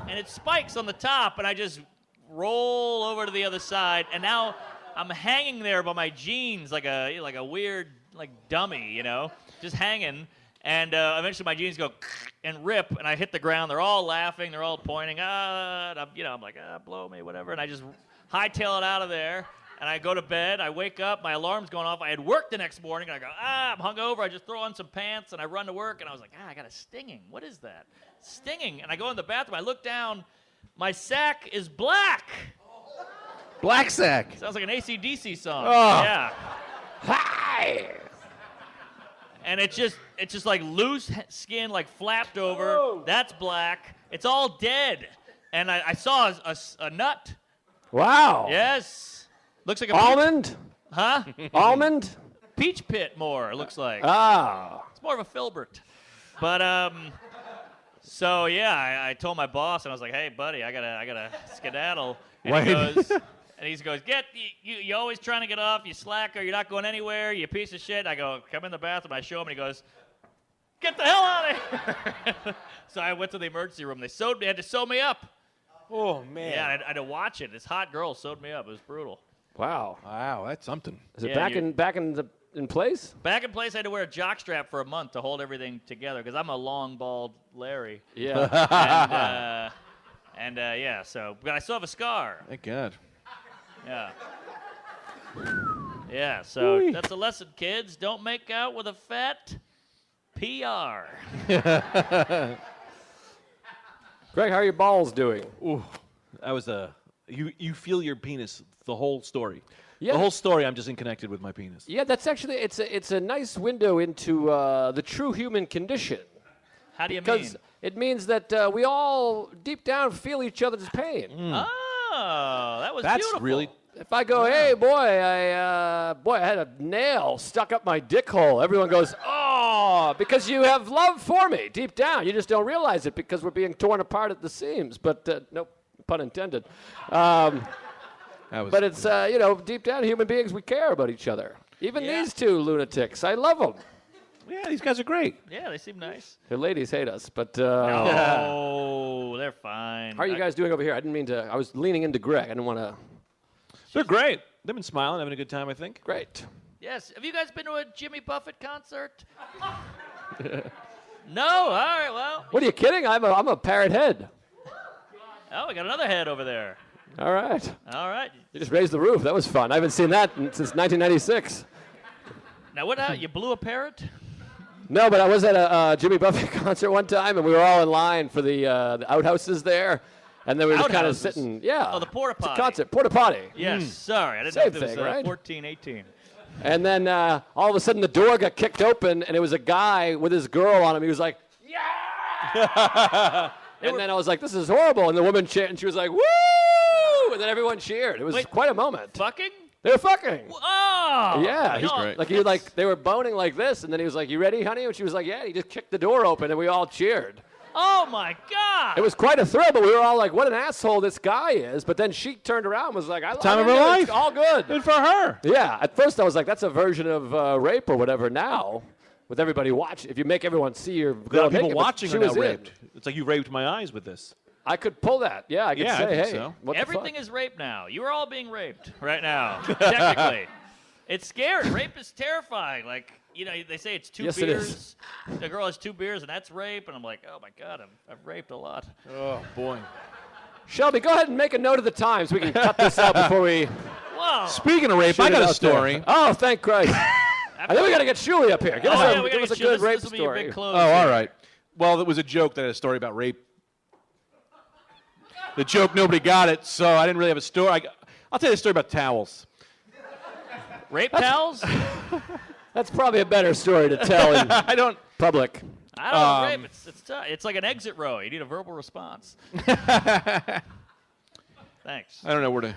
And it spikes on the top, and I just roll over to the other side, and now I'm hanging there by my jeans like a weird dummy, just hanging. And eventually my jeans go and rip, and I hit the ground. They're all laughing. They're all pointing. And I'm like, blow me, whatever. And I just hightail it out of there. And I go to bed. I wake up. My alarm's going off. I had work the next morning. And I go, I'm hungover. I just throw on some pants, and I run to work. And I was like, I got a stinging. What is that? Stinging. And I go in the bathroom. I look down. My sack is black. Black sack. Sounds like an AC/DC song. Oh. Yeah. Hi. And it's just like loose skin, like flapped over. Whoa. That's black. It's all dead. And I saw a nut. Wow. Yes. Looks like a Almond? Huh? Almond? Peach pit more, it looks like. Ah. It's more of a filbert. But so yeah, I told my boss, and I was like, hey buddy, I gotta skedaddle. And he goes, you always trying to get off, you slacker, you're not going anywhere, you piece of shit. I go, come in the bathroom, I show him, and he goes, get the hell out of here. So I went to the emergency room. They sewed me, had to sew me up. Oh, man. Yeah, I had to watch it. This hot girl sewed me up. It was brutal. Wow. Wow, that's something. Is it Yeah, back in place? Back in place, I had to wear a jockstrap for a month to hold everything together because I'm a long, bald Larry. Yeah. And yeah, but I still have a scar. Thank God. Yeah. Yeah, so that's a lesson, kids. Don't make out with a fat PR. Greg, how are your balls doing? Ooh, that was you feel your penis the whole story. Yeah. The whole story, I'm just connected with my penis. Yeah, that's actually it's a nice window into the true human condition. How do you mean? Because it means that we all deep down feel each other's pain. Oh, that was That's beautiful. really If I go, hey boy, I had a nail stuck up my dick hole. Everyone goes, oh, because you have love for me deep down. You just don't realize it because we're being torn apart at the seams. But no pun intended. But it's deep down, human beings, we care about each other. Even these two lunatics, I love them. Yeah, these guys are great. Yeah, they seem nice. The ladies hate us, but Oh, they're fine. how are you guys doing over here? I didn't mean to. I was leaning into Greg. I didn't want to. They're great. They've been smiling, having a good time, I think. Great. Yes. Have you guys been to a Jimmy Buffett concert? No? All right, well. What are you kidding? I'm a parrot head. Oh, we got another head over there. All right. All right. You just raised the roof. That was fun. I haven't seen that since 1996. Now, what? You blew a parrot? No, but I was at a Jimmy Buffett concert one time, and we were all in line for the outhouses there, and then we were kind of Outhouses? sitting. Yeah. Oh, the porta It's a potty. concert, porta potty. Yes. Sorry, I didn't Same know if it was thing, right? 14, 18. And then all of a sudden the door got kicked open, and it was a guy with his girl on him. He was like, "Yeah!" And then I was like, "This is horrible." And the woman cheered, and she was like, "Woo!" And then everyone cheered. It was Wait. quite a moment. Fucking? They were fucking. Oh! Yeah, He's great. Like they were boning like this, and then he was like, "You ready, honey?" And she was like, "Yeah." And he just kicked the door open, and we all cheered. Oh, my God. It was quite a thrill, but we were all like, "What an asshole this guy is!" But then she turned around and was like, Time of her it's life. all good." Good for her. Yeah. At first, I was like, "That's a version of rape or whatever." Now, with everybody watching, if you make everyone see your A lot girl of people naked, but watching she are now was in. raped. It's like you raped my eyes with this. I could pull that. Yeah, I could Yeah, I say, think "Hey, so. what the Everything fuck?" is rape now. You are all being raped right now, technically. It's scary. Rape is terrifying. Like, they say it's 2 Yes, it beers. is. The girl has 2 beers, and that's rape. And I'm like, oh, my God, I've raped a lot. Oh, boy. Shelby, go ahead and make a note of the time so we can cut this out before we. Whoa. Speaking of rape, shoot I it got a out there. story. Oh, thank Christ. I think we got to get Shuli up here. Give us Oh, a, we give gotta us a get you. good rape This will be your big story. close Oh, here. all right. Well, it was a joke that I had a story about rape. The joke, nobody got it, so I didn't really have a story. I'll tell you a story about towels. Rape towels? That's probably a better story to tell in I don't. public. I don't know. Rape, it's tough. It's like an exit row. You need a verbal response. Thanks. I don't know where to.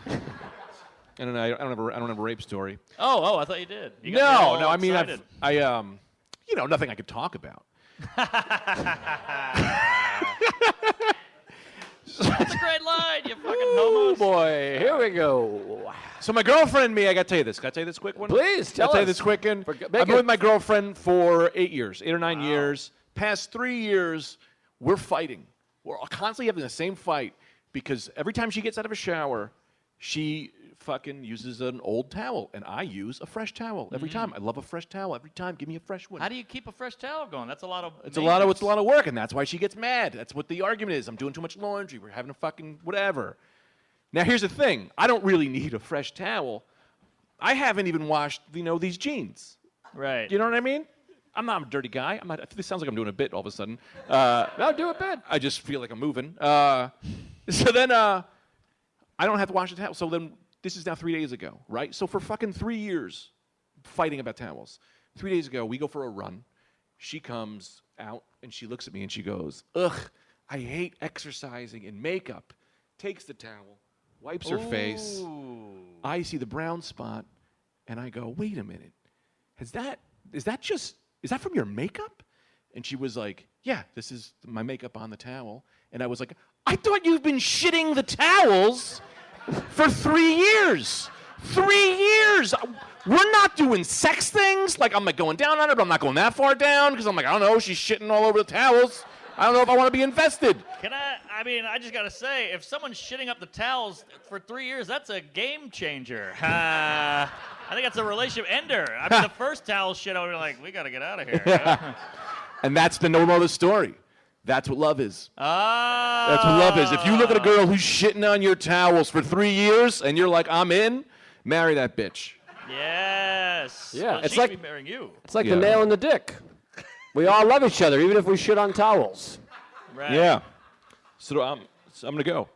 I don't know. I don't have a rape story. Oh, I thought you did. You got me all I mean, excited. nothing I could talk about. That's a great line, you fucking Oh homos. boy, here we go. So my girlfriend and me, I got to tell you this. Can I tell you this quick one? Please tell I'll tell you us. this quick one. Make I've been it- with my girlfriend for 8 years, 8 or 9 years. Past 3 years, we're fighting. We're constantly having the same fight because every time she gets out of a shower, she fucking uses an old towel, and I use a fresh towel every time. I love a fresh towel every time. Give me a fresh one. How do you keep a fresh towel going? That's a lot of. It's a lot of work, and that's why she gets mad. That's what the argument is. I'm doing too much laundry. We're having a fucking whatever. Now here's the thing. I don't really need a fresh towel. I haven't even washed, these jeans. Right. You know what I mean? I'm not a dirty guy. I'm not. This sounds like I'm doing a bit all of a sudden. No, do it, Ben. I just feel like I'm moving. So then I don't have to wash the towel. So then this is now 3 days ago, right? So for fucking 3 years fighting about towels. 3 days ago, we go for a run. She comes out and she looks at me and she goes, "Ugh, I hate exercising in makeup." Takes the towel, wipes her face. I see the brown spot and I go, "Wait a minute. Is that from your makeup?" And she was like, "Yeah, this is my makeup on the towel." And I was like, "I thought you've been shitting the towels for 3 years. 3 years. We're not doing sex things. Like, I'm like going down on her, but I'm not going that far down because I'm like, I don't know, she's shitting all over the towels. I don't know if I want to be invested." I just got to say, if someone's shitting up the towels for 3 years, that's a game changer. I think that's a relationship ender. I mean, the first towel shit, I would be like, we got to get out of here. And that's the no more the story. That's what love is. Ah. That's what love is. If you look at a girl who's shitting on your towels for 3 years and you're like, "I'm in," marry that bitch. Yes. Yeah, Well, it's she should like- be marrying you. It's like Yeah. the nail in the dick. We all love each other, even if we shit on towels. Right. Yeah. So I'm gonna go.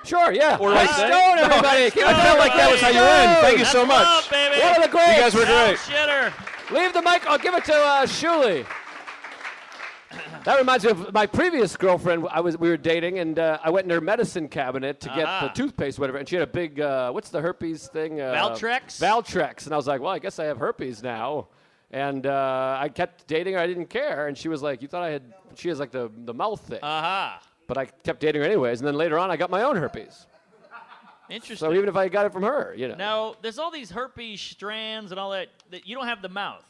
Sure, yeah. Or Nice like say- stone, everybody. Keep I it felt up. like that was how you end. Thank you so That's much. love, baby. One of the greats. You guys were Towel great. shitter. Leave the mic. I'll give it to Shuli. That reminds me of my previous girlfriend. We were dating, and I went in her medicine cabinet to get the toothpaste, or whatever, and she had a big, what's the herpes thing? Valtrex? Valtrex. And I was like, well, I guess I have herpes now. And I kept dating her. I didn't care. And she was like, you thought I had, she has like the mouth thing. Aha. But I kept dating her anyways. And then later on, I got my own herpes. Interesting. So even if I got it from her, Now, there's all these herpes strands and all that you don't have the mouth.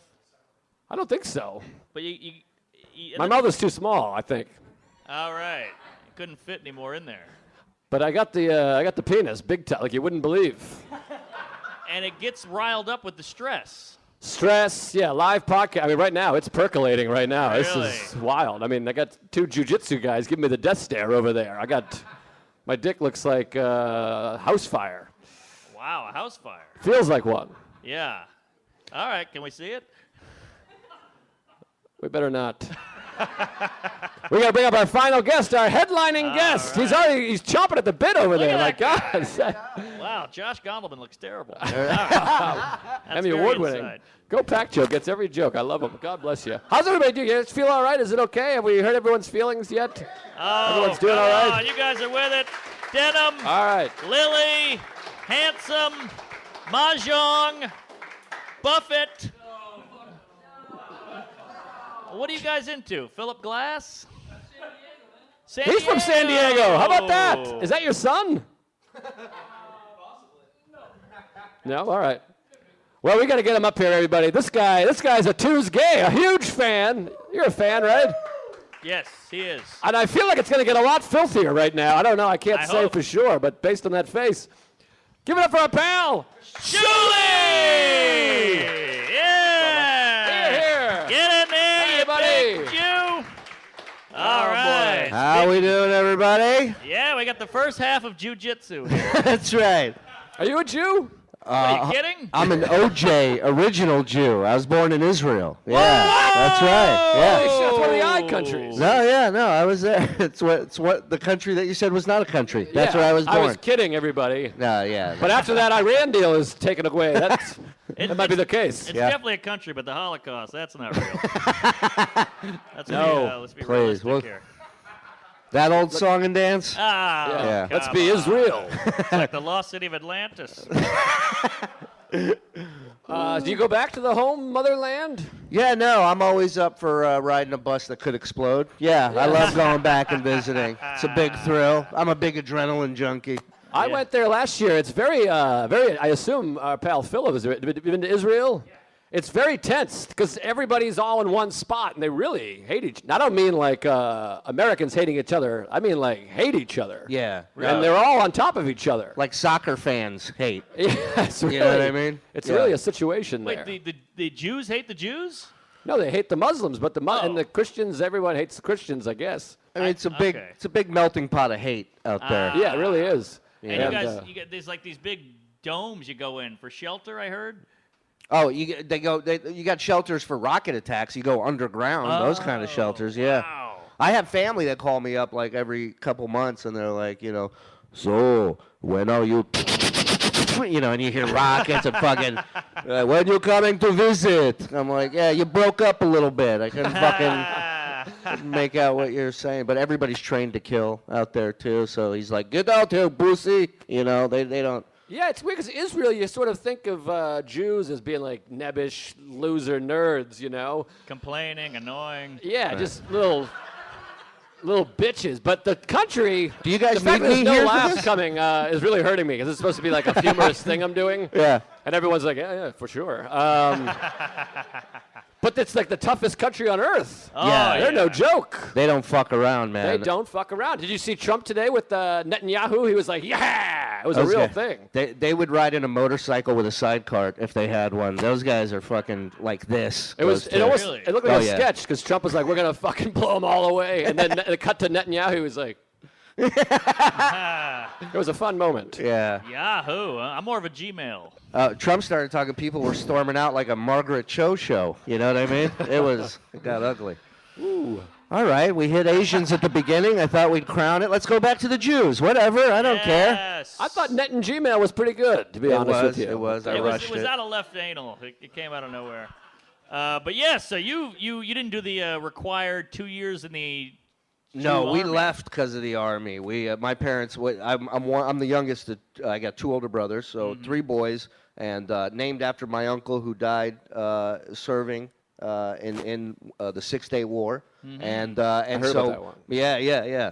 I don't think so. But My mouth is too small, I think. All right. You couldn't fit any more in there. But I got the penis, big time, like you wouldn't believe. And it gets riled up with the stress. Stress, yeah, live podcast. I mean, right now, it's percolating right now. Really? This is wild. I mean, I got 2 jiu-jitsu guys giving me the death stare over there. My dick looks like house fire. Wow, a house fire. Feels like one. Yeah. All right, can we see it? We better not. We got to bring up our final guest, our headlining guest. right. He's chomping at the bit over there. at My that God. Wow, Josh Gondelman looks terrible. Emmy Award winning. Go Pack Joe gets every joke. I love him. God bless you. How's everybody doing? You guys feel all right? Is it okay? Have we heard everyone's feelings yet? Everyone's doing all right? On, you guys are with it. Denim, All right. Lily, Handsome, Mahjong, Buffett. What are you guys into? Philip Glass? San He's from San Diego. How about that? Is that your son? No? All right. Well, we got to get him up here, everybody. This guy's a Tuesday, a huge fan. You're a fan, right? Yes, he is. And I feel like it's going to get a lot filthier right now. I don't know. I can't say hope. for sure, but based on that face. Give it up for our pal. Shuli! Yeah! Here. Get in there, Hey, you buddy. big Jew! All right. How we doing, everybody? Yeah, we got the first half of jiu-jitsu here. That's right. Are you a Jew? Are you kidding? I'm an OJ original Jew. I was born in Israel. Yeah, that's right. Yeah. That's one of the eye countries. No, I was there. It's what the country that you said was not a country. That's where I was born. I was kidding, everybody. No, yeah. But after that Iran deal is taken away. That might be the case. It's Yeah. definitely a country, but the Holocaust, that's not real. Let's be please, realistic well- here. That old song and dance? Ah, Let's come be on. Israel. It's like the lost city of Atlantis. Do you go back to the home motherland? Yeah, no, I'm always up for riding a bus that could explode. Yeah, I love going back and visiting. It's a big thrill. I'm a big adrenaline junkie. I went there last year. It's very, I assume our pal Philip has been to Israel. It's very tense because everybody's all in one spot and they really hate each. I don't mean like Americans hating each other. I mean like hate each other. Yeah. And they're all on top of each other. Like soccer fans hate. Yes, really. You know what I mean? It's Yeah. really a situation there. Wait, the Jews hate the Jews? No, they hate the Muslims, but and the Christians. Everyone hates the Christians, I guess. I mean, it's a big melting pot of hate out there. Yeah, it really is. And you guys, you get these big domes you go in for shelter, I heard. Oh, you got shelters for rocket attacks. You go underground, those kind of shelters. Yeah. Wow. I have family that call me up like every couple months, and they're like, so when are you? And you hear rockets and fucking. When you coming to visit? I'm like, yeah, you broke up a little bit. I couldn't fucking make out what you're saying, but everybody's trained to kill out there too. So he's like, get out here, pussy. They don't. Yeah, it's weird because Israel, you sort of think of Jews as being like nebbish, loser nerds, Complaining, annoying. Yeah, just little bitches. But the country, Do you guys the fact need that me there's here no for laughs this? coming is really hurting me because it's supposed to be like a humorous thing I'm doing. Yeah. And everyone's like, yeah, for sure. But it's like the toughest country on earth. Yeah. They're no joke. They don't fuck around, man. They don't fuck around. Did you see Trump today with Netanyahu? He was like, yeah, it was a real thing. They would ride in a motorcycle with a sidecar if they had one. Those guys are fucking like this. It looked Really? like a yeah. sketch because Trump was like, we're gonna fucking blow them all away, and then it cut to Netanyahu. He was like, it was a fun moment. Yeah. Yahoo! I'm more of a Gmail. Trump started talking. People were storming out like a Margaret Cho show. You know what I mean? It got ugly. Ooh. All right, we hit Asians at the beginning. I thought we'd crown it. Let's go back to the Jews. Whatever. I don't care. Yes. I thought Net and Gmail was pretty good, to be honest with you. It was. I It was rushed it. out of left anal. It came out of nowhere. But yes, so you didn't do the required 2 years in the No, Jew we army. left because of the army. My parents. I'm the youngest. I got 2 older brothers, so 3 boys, and named after my uncle who died serving in the 6-Day War, and heard so about that one. yeah,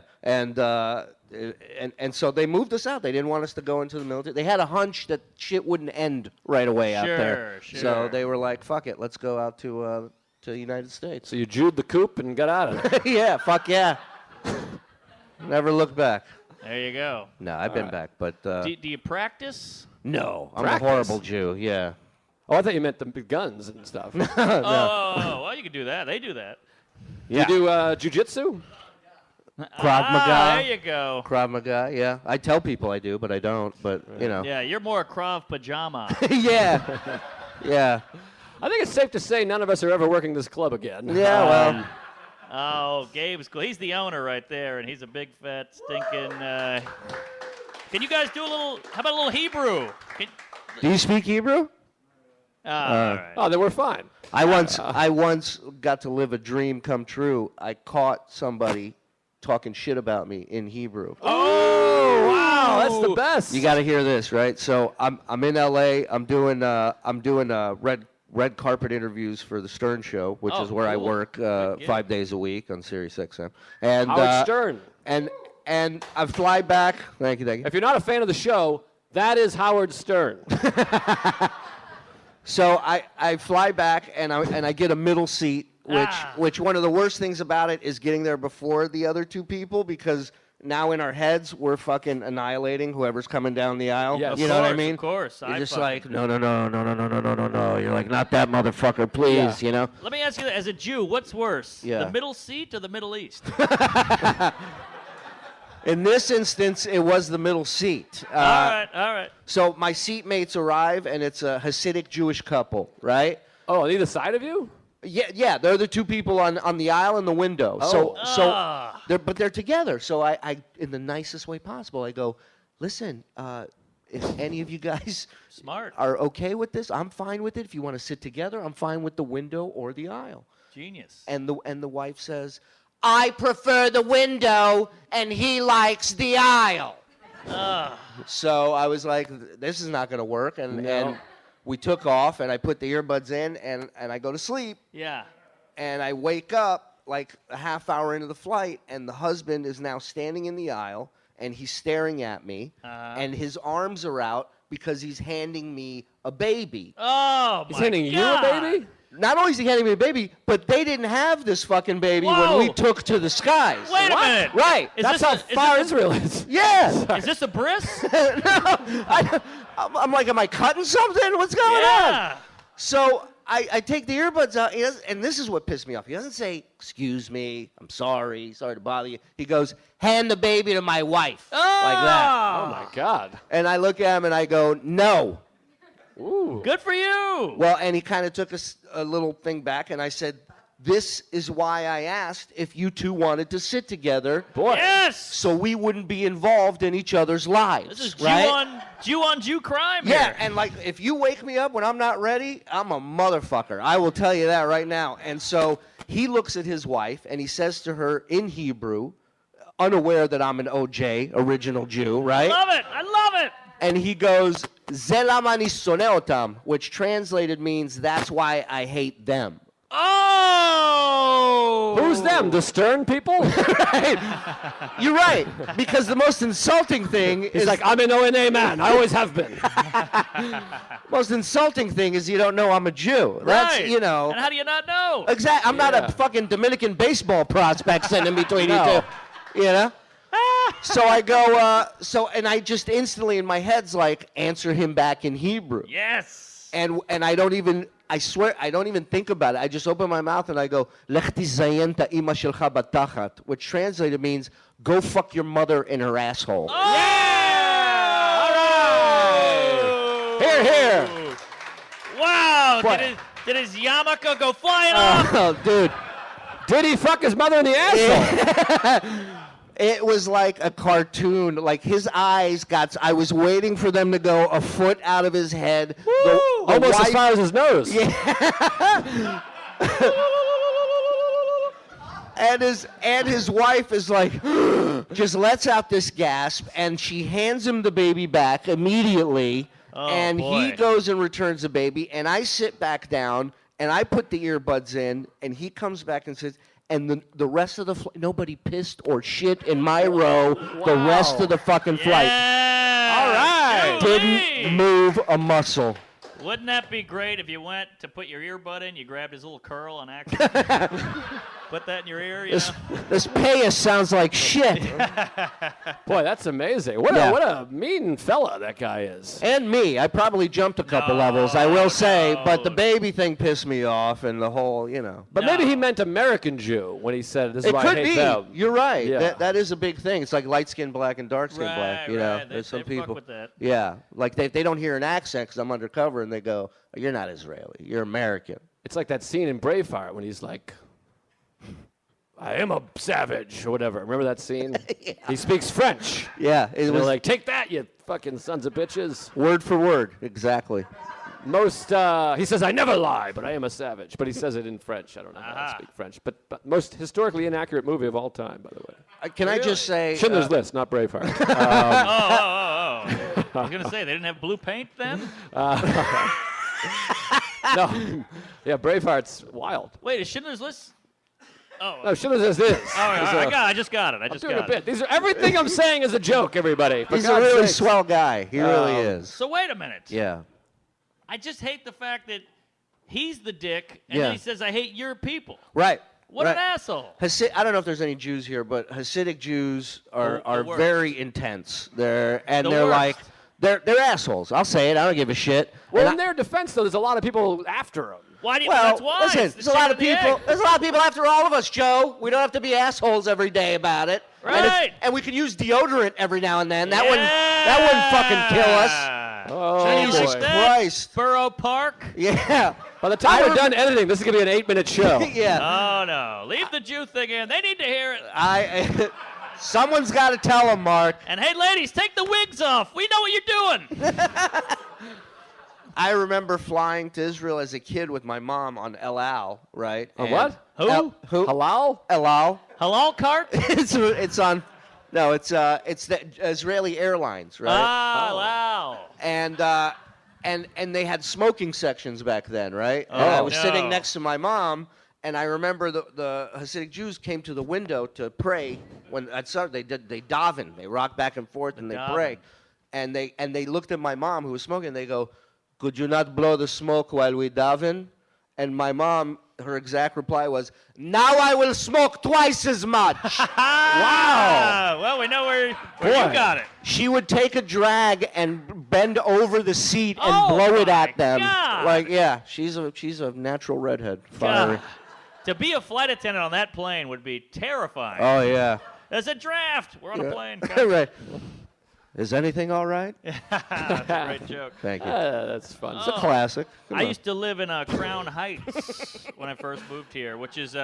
and so they moved us out. They didn't want us to go into the military. They had a hunch that shit wouldn't end right away out there. Sure. So they were like, "Fuck it, let's go out to to the United States. So you Jewed the coop and got out of it. Yeah, fuck yeah. Never look back. There you go. No, I've been back, but Do you practice? no, I'm Practice? a horrible Jew. Yeah. Oh, I thought you meant the big guns and stuff. Oh, well, you can do that. They do that. You do jujitsu? Krav Maga. There you go. Krav Maga. Yeah, I tell people I do, but I don't. But you know. Yeah, you're more Krav pajama. Yeah. Yeah. I think it's safe to say none of us are ever working this club again. Yeah. Well. Oh, Gabe's cool. He's the owner right there, and he's a big, fat, stinking. Can you guys do a little? How about a little Hebrew? Do you speak Hebrew? All right. Oh, then we're fine. I once got to live a dream come true. I caught somebody talking shit about me in Hebrew. Oh, wow, that's the best. You got to hear this, right? So I'm in LA. I'm doing red carpet interviews for the Stern Show, which is where I work 5 days a week on Sirius XM. And Howard Stern. And I fly back. Thank you. If you're not a fan of the show, that is Howard Stern. So I fly back and I get a middle seat, which one of the worst things about it is getting there before the other two people, because now in our heads we're fucking annihilating whoever's coming down the aisle. Yes. You know what I mean? Of course. You're just like, no. You're like, not that motherfucker, please. You know. Let me ask you that. As a Jew, what's worse? Yeah. The middle seat or the Middle East? In this instance, it was the middle seat. All right. So my seatmates arrive, and it's a Hasidic Jewish couple, right? Oh, on either side of you? Yeah, they're the two people on the aisle and the window. But they're together. So I, in the nicest way possible, I go, listen, if any of you guys are okay with this, I'm fine with it. If you want to sit together, I'm fine with the window or the aisle. Genius. And the wife says, I prefer the window, and he likes the aisle. So I was like, this is not going to work. And we took off, and I put the earbuds in, and I go to sleep. Yeah. And I wake up like a half hour into the flight, and the husband is now standing in the aisle, and he's staring at me, and his arms are out because he's handing me a baby. Oh, He's handing you a baby? Not only is he handing me a baby, but they didn't have this fucking baby when we took to the skies. Wait a minute. Right. That's how far Israel is. Yeah. Is this a bris? I'm like, am I cutting something? What's going on? So I take the earbuds out, and this is what pissed me off. He doesn't say, excuse me, I'm sorry to bother you. He goes, hand the baby to my wife. Like that. Oh, my God. And I look at him and I go, no. Ooh. Good for you. Well, and he kind of took a little thing back, and I said, this is why I asked if you two wanted to sit together. Boy. Yes. So we wouldn't be involved in each other's lives. This is right? Jew on Jew crime Yeah, here. and like if you wake me up when I'm not ready, I'm a motherfucker. I will tell you that right now. And so he looks at his wife and he says to her in Hebrew, unaware that I'm an OJ, original Jew, right? I love it. And he goes, "Ze lama ani soneh otam," which translated means that's why I hate them. Oh! Who's them? The Stern people? Right. You're right. Because the most insulting thing is like, I'm an O&A man. I always have been. most insulting thing is you don't know I'm a Jew. That's, Right. you know. And how do you not know? Exactly. I'm not a fucking Dominican baseball prospect sitting in between you two. You know? So I go, and I just instantly in my head's like, answer him back in Hebrew. Yes. And I swear, I don't even think about it. I just open my mouth and I go, Lech tizayen ta ima shelcha batachat, which translated means, go fuck your mother in her asshole. Oh! Yeah! All right! Here, here. Wow. What? Did his yarmulke go flying off? Oh, dude. Did he fuck his mother in the asshole? It was like a cartoon. Like his eyes I was waiting for them to go a foot out of his head. Almost as far as his nose. Yeah. and his wife is like, just lets out this gasp, and she hands him the baby back immediately. And he goes and returns the baby, and I sit back down, and I put the earbuds in, and he comes back and says, and the rest of the flight, nobody pissed or shit in my row the rest of the fucking flight. Yeah. All right. Didn't move a muscle. Wouldn't that be great if you went to put your earbud in, you grabbed his little curl on accident, put that in your ear, you know? This payas sounds like shit. Boy, that's amazing. What a mean fella that guy is. And me. I probably jumped a couple levels, I will say, but the baby thing pissed me off and the whole, you know. But maybe he meant American Jew when he said, this is It why I could hate be. them. You're right. Yeah. That is a big thing. It's like light skin black and dark skin black. You know, right. there's some They fuck people. with that. Yeah, like they don't hear an accent because I'm undercover, and they go, "You're not Israeli. You're American." It's like that scene in Braveheart when he's like, I am a savage, or whatever. Remember that scene? Yeah. He speaks French. Yeah, it And was they're like, take that, you fucking sons of bitches. word for word, exactly. Most, he says, I never lie, but I am a savage. But he says it in French. I don't know how to speak French. But most historically inaccurate movie of all time, by the way. Can I just say, Schindler's List, not Braveheart. I was going to say, they didn't have blue paint then? No. Yeah, Braveheart's wild. Wait, is Schindler's List? Oh, No, Schindler's List is. I just got it. I I'm just doing a got bit. it. These are everything I'm saying is a joke, everybody. For he's a God's really sakes. swell guy. He really is. So wait a minute. Yeah. I just hate the fact that he's the dick, and Yeah. then he says, I hate your people. Right. What right. an asshole. I don't know if there's any Jews here, but Hasidic Jews are The worst. very intense. They're The they're worst. like they're assholes. I'll say it. I don't give a shit. Well, And in their defense, though, there's a lot of people after him. Why do you? well, That's why. listen, It's there's the a lot chicken of and the people. egg. There's a lot of people after all of us, Joe. We don't have to be assholes every day about it. Right. And we can use deodorant every now and then. That wouldn't fucking kill us. Oh, Jesus boy. Christ. Borough Park. Yeah. By the time we're done editing, this is going to be an 8-minute show. Yeah. Oh no! Leave the Jew thing in. They need to hear it. Someone's got to tell them, Mark. And hey, ladies, take the wigs off. We know what you're doing. I remember flying to Israel as a kid with my mom on El Al, right? On And what? Who? Halal? El Al. Halal cart. It's on. No, it's the Israeli Airlines, right? Ah, wow. And they had smoking sections back then, right? And Oh, I was no. sitting next to my mom, and I remember the Hasidic Jews came to the window to pray when I started. They daven, they rock back and forth, and they daven. pray, and they looked at my mom who was smoking. And they go, "Could you not blow the smoke while we daven?" And my mom, her exact reply was, "Now I will smoke twice as much." Wow. Well, we know where you got it. She would take a drag and bend over the seat and Oh blow it my at them. God. Like, yeah, she's a natural redhead. Fiery. God. To be a flight attendant on that plane would be terrifying. Oh yeah. There's a draft. We're on a plane. Right. Is anything all right? That's a great joke. Thank you. That's fun. It's a classic. Come I on. used to live in Crown Heights when I first moved here, which is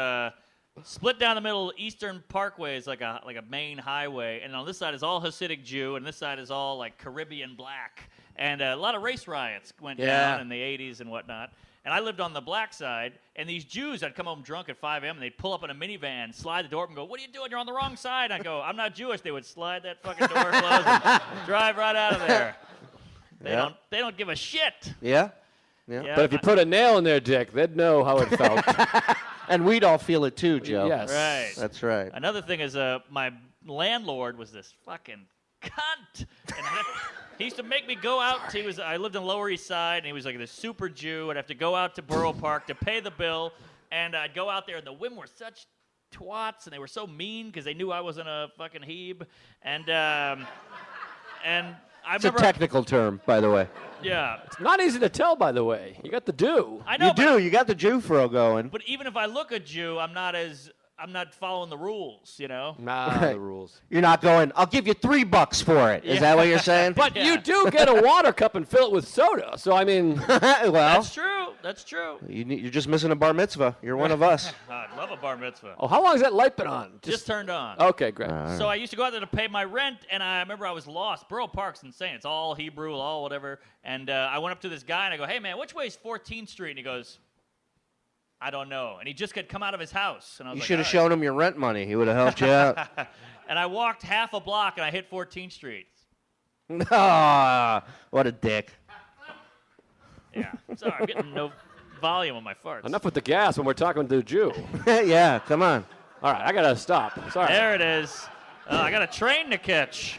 split down the middle. Eastern Parkway is like a main highway, and on this side is all Hasidic Jew, and this side is all like Caribbean black. And a lot of race riots went down in the 80s and whatnot. And I lived on the black side, and these Jews, I'd come home drunk at 5 a.m., and they'd pull up in a minivan, slide the door up, and go, "What are you doing? You're on the wrong side." I'd go, "I'm not Jewish." They would slide that fucking door closed and drive right out of there. They don't give a shit. Yeah. Yeah, But if you put a nail in their dick, they'd know how it felt. And we'd all feel it too, Joe. Yes. Right. That's right. Another thing is my landlord was this fucking cunt. And he used to make me go out. I lived in Lower East Side, and he was like this super Jew. I'd have to go out to Borough Park to pay the bill, and I'd go out there, and the women were such twats, and they were so mean because they knew I wasn't a fucking Hebe. And I It's a remember, technical term, by the way. yeah. Not easy to tell, by the way. You got the do. I know, You do. You got the Jew fro going. But even if I look a Jew, I'm not following the rules, you know. Nah, the rules. You're not going, "I'll give you $3 for it." Is that what you're saying? But Yeah. you do get a water cup and fill it with soda. So, I mean, well, That's true. That's true. you're just missing a bar mitzvah. You're one of us. I'd love a bar mitzvah. oh, how long has that light been on? Just turned on. Okay, great. So I used to go out there to pay my rent, and I remember I was lost. Borough Park's insane. It's all Hebrew, all whatever. And I went up to this guy, and I go, "Hey, man, which way is 14th Street?" And he goes, "I don't know." And he just had come out of his house. And I was You like, should have "All shown him your rent money. He would have helped you out. right." And I walked half a block, and I hit 14th Street. Ah, what a dick. Yeah. Sorry, I'm getting no volume on my farts. Enough with the gas when we're talking to the Jew. Yeah, come on. All right, I got to stop. Sorry. There it is. I got a train to catch.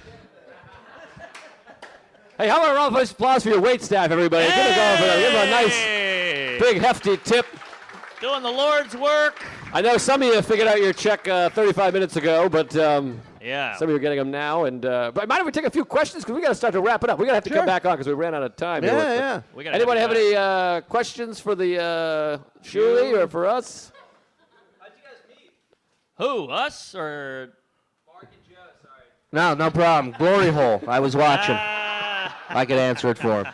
Hey, how about a round of applause for your wait staff, everybody? Give them a nice, big, hefty tip. Doing the Lord's work. I know some of you figured out your check 35 minutes ago, but Yeah. some of you are getting them now. But mind if we take a few questions? Because we got to start to wrap it up. We're going to have to come back on because we ran out of time. Yeah. Anybody have any questions for the Shuli or for us? Who? Us or? No problem. Glory hole. I was watching. I could answer it for him.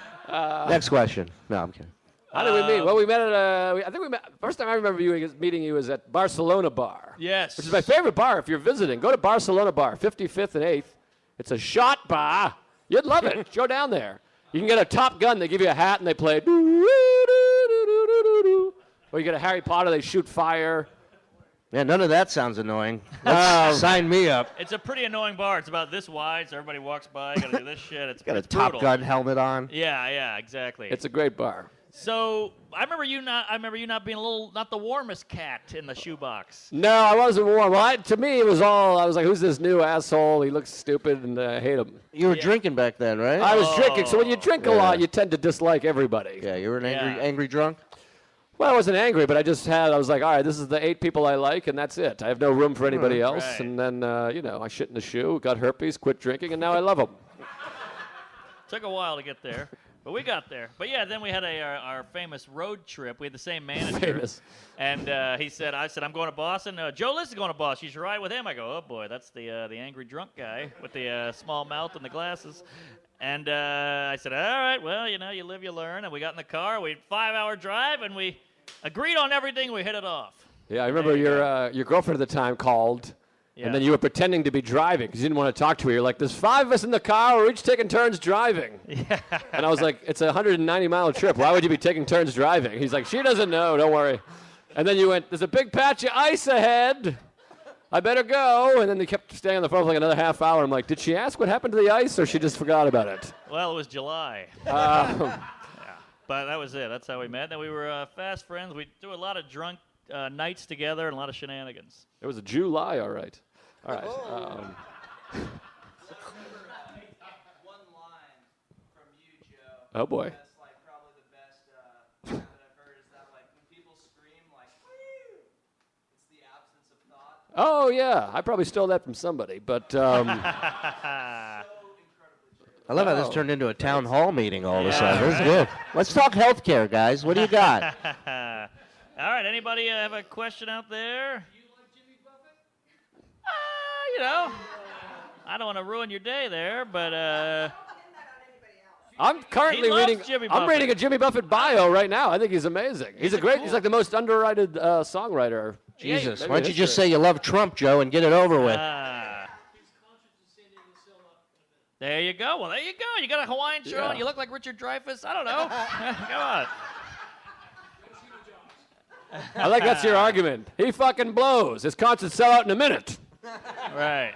Next question. No, I'm kidding. How did we meet? Well, we met at I think we met. First time I remember meeting you was at Barcelona Bar. Yes. Which is my favorite bar if you're visiting. Go to Barcelona Bar, 55th and 8th. It's a shot bar. You'd love it. Go down there. You can get a Top Gun. They give you a hat and they play. Or you get a Harry Potter. They shoot fire. Yeah, none of that sounds annoying. Sign me up. It's a pretty annoying bar. It's about this wide, so everybody walks by. Got to do this shit. It's Got a it's Top brutal. Gun helmet on. Yeah, exactly. It's a great bar. So I remember you not being not the warmest cat in the shoebox. No, I wasn't warm. Well, to me, it was all, I was like, who's this new asshole? He looks stupid and I hate him. You were drinking back then, right? I was drinking. So when you drink a lot, you tend to dislike everybody. Yeah, you were an angry drunk? Well, I wasn't angry, but I was like, all right, this is the 8 people I like, and that's it. I have no room for anybody else. Right. And then, I shit in the shoe, got herpes, quit drinking, and now I love them. Took a while to get there, but we got there. But yeah, then we had our famous road trip. We had the same manager. Famous. And I said, I'm going to Boston. Joe Liz is going to Boston. You should ride with him. I go, oh boy, that's the angry drunk guy with the small mouth and the glasses. And I said, all right, well, you live, you learn. And we got in the car. We had a 5-hour drive, and we agreed on everything. We hit it off. Yeah, I remember your girlfriend at the time called, and then you were pretending to be driving because you didn't want to talk to her. You're like, there's 5 of us in the car. We're each taking turns driving. Yeah. And I was like, it's a 190-mile trip. Why would you be taking turns driving? He's like, she doesn't know. Don't worry. And then you went, there's a big patch of ice ahead. I better go. And then they kept staying on the phone for like another half hour. I'm like, did she ask what happened to the ice or she just forgot about it? Well, it was July. But that was it. That's how we met. Then we were fast friends. We do a lot of drunk nights together and a lot of shenanigans. It was a July, all right. All right. One line from you, Joe. Oh, boy. That's like probably the best that I've heard is that like when people scream like, woo, it's the absence of thought. Oh, yeah. I probably stole that from somebody, but I love how this turned into a town hall meeting all of a sudden. This is good. Let's talk healthcare, guys. What do you got? All right, anybody have a question out there? Do you like Jimmy Buffett? I don't want to ruin your day there, but I'm currently He loves reading. Jimmy I'm Buffett. reading a Jimmy Buffett bio right now. I think he's amazing. He's like the most underrated songwriter. Jesus. maybe Why don't you in just history. say you love Trump, Joe, and get it over with? There you go. Well, there you go. You got a Hawaiian shirt on. You look like Richard Dreyfuss. I don't know. Come on. I like that's your argument. He fucking blows. His concert sell out in a minute. Right.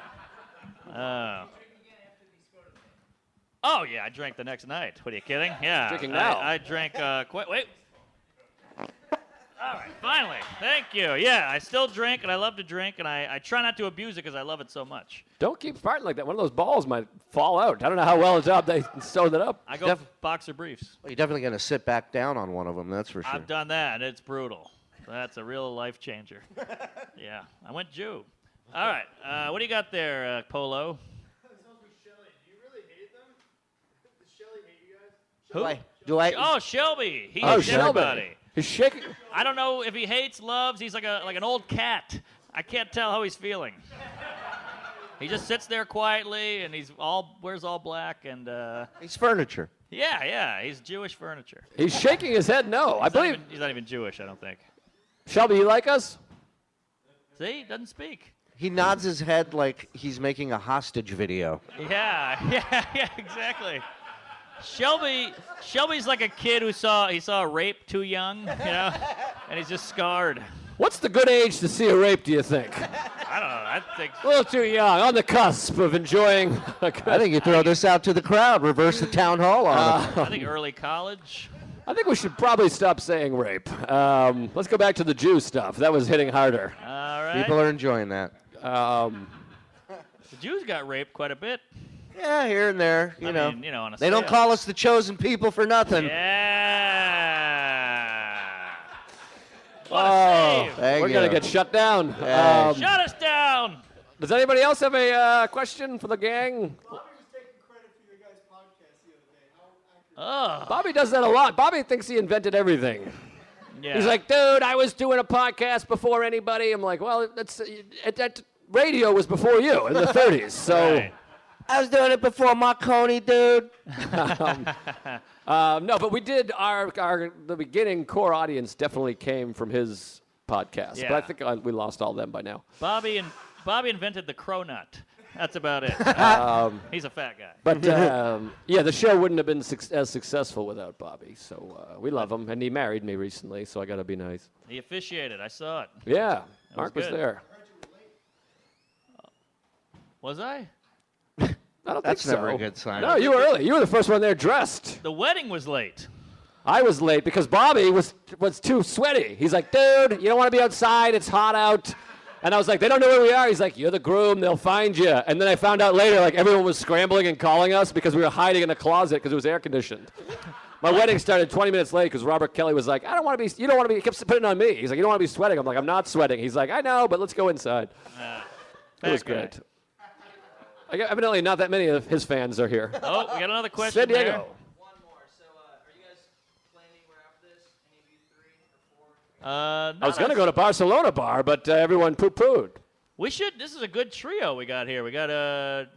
Oh, yeah, I drank the next night. What are you kidding? Yeah. Drinking now. I drank wait. All right, finally. Thank you. Yeah, I still drink, and I love to drink, and I try not to abuse it because I love it so much. Don't keep farting like that. One of those balls might fall out. I don't know how well it's up. They sewed it up. I go boxer briefs. Well, you're definitely going to sit back down on one of them, that's for sure. I've done that, and it's brutal. That's a real life changer. Yeah, I went Jew. All right, what do you got there, Polo? Who? Do I? Oh, Shelby. He Oh, hates Shelby. everybody. He's shaking. I don't know if he hates, loves. He's like an old cat. I can't tell how he's feeling. He just sits there quietly, and wears all black, and He's furniture. yeah, he's Jewish furniture. He's shaking his head no. I believe. He's not even Jewish, I don't think. Shelby, you like us? See, he doesn't speak. He nods his head like he's making a hostage video. Yeah, exactly. Shelby's like a kid who saw rape too young, and he's just scarred. What's the good age to see a rape, do you think? I don't know. I think A little too young, on the cusp of enjoying a good... I think you throw this out to the crowd, reverse the town hall on him. I think early college. I think we should probably stop saying rape. Let's go back to the Jew stuff. That was hitting harder. All right. People are enjoying that. The Jews got raped quite a bit. Yeah, here and there. You know. mean, you know, on a They don't scale. call us the chosen people for nothing. Yeah. What a save. Thank We're you. going to get shut down. Yeah. Shut us down. Does anybody else have a question for the gang? Oh. Bobby does that a lot. Bobby thinks he invented everything. Yeah. He's like, dude, I was doing a podcast before anybody. I'm like, well, that radio was before you in the 30s. So, Right. I was doing it before Marconi, dude. no, but we did the beginning core audience definitely came from his podcast. Yeah. But I think we lost all them by now. Bobby invented the cronut. That's about it. He's a fat guy. But yeah, the show wouldn't have been as successful without Bobby. So we love him, and he married me recently, so I got to be nice. He officiated. I saw it. Yeah, Mark was good. there. Was I? I don't That's think never so. a good sign. No, you were early. You were the first one there dressed. The wedding was late. I was late because Bobby was too sweaty. He's like, dude, you don't want to be outside. It's hot out. And I was like, they don't know where we are. He's like, you're the groom. They'll find you. And then I found out later, like, everyone was scrambling and calling us because we were hiding in a closet because it was air conditioned. My wedding started 20 minutes late because Robert Kelly was like, you don't want to be, he kept putting it on me. He's like, you don't want to be sweating. I'm like, I'm not sweating. He's like, I know, but let's go inside. It was Fat guy. great. Evidently, not that many of his fans are here. Oh, we got another question San Diego. there. One more. So, are you guys playing anywhere after this? Any of you 3 or 4? I was going to go to Barcelona bar, but everyone poo-pooed. We should. This is a good trio we got here. We got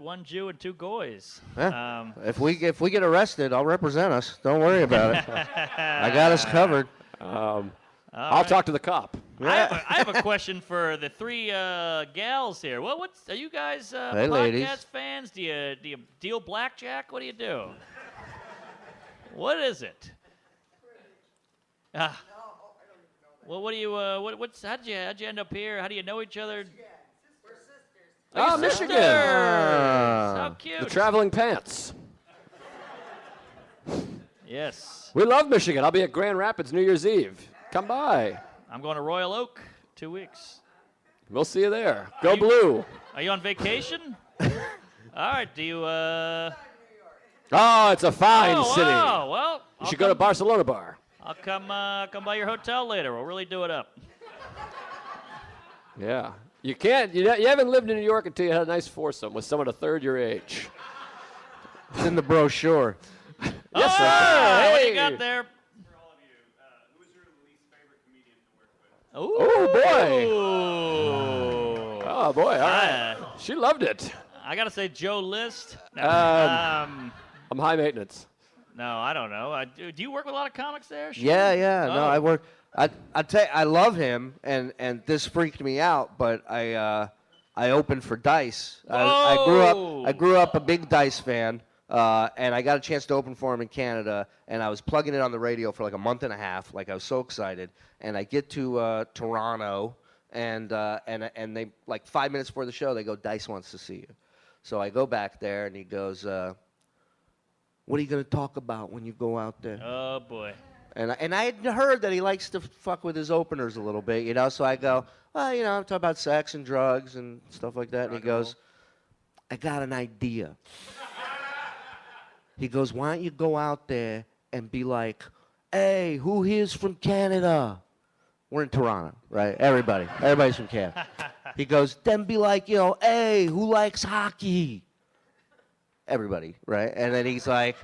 one Jew and 2 goys. Yeah. If we get arrested, I'll represent us. Don't worry about it. I got us covered. I'll talk to the cop. I have a question for the 3 gals here. Are you guys Hey, podcast ladies. fans? Do you deal blackjack? What do you do? What is it? Well, what do you? How'd you end up here? How do you know each other? Oh, your Michigan. sisters. How cute. The traveling pants. Yes. We love Michigan. I'll be at Grand Rapids New Year's Eve. Come by. I'm going to Royal Oak 2 weeks. We'll see you there. Go Blue. Are you on vacation? All right. Do you? Oh, it's a fine city. Wow. Well, You should go to Barcelona bar. I'll come by your hotel later. We'll really do it up. Yeah. You can't. You haven't lived in New York until you had a nice foursome with someone a third your age. It's in the brochure. Yes, sir. What do Hey. you got there? Oh, boy. Ooh. Oh, boy. All right. She loved it. I gotta say Joe List. No, I'm high maintenance. no, I don't know. Do you work with a lot of comics there? Shuli? Yeah. No, Oh. I work. I tell you, I love him, and this freaked me out. But I opened for Dice. I grew up a big Dice fan, and I got a chance to open for him in Canada. And I was plugging it on the radio for like a month and a half. Like I was so excited. And I get to Toronto, and they like 5 minutes before the show, they go, Dice wants to see you. So I go back there, and he goes, what are you going to talk about when you go out there? Oh boy. And I had heard that he likes to fuck with his openers a little bit, you know. So I go, well, you know, I'm talking about sex and drugs and stuff like that. And he goes, I got an idea. He goes, why don't you go out there and be like, hey, who here's from Canada? We're in Toronto, right? Everybody's from Canada. He goes, then be like, you know, hey, who likes hockey? Everybody, right? And then he's like,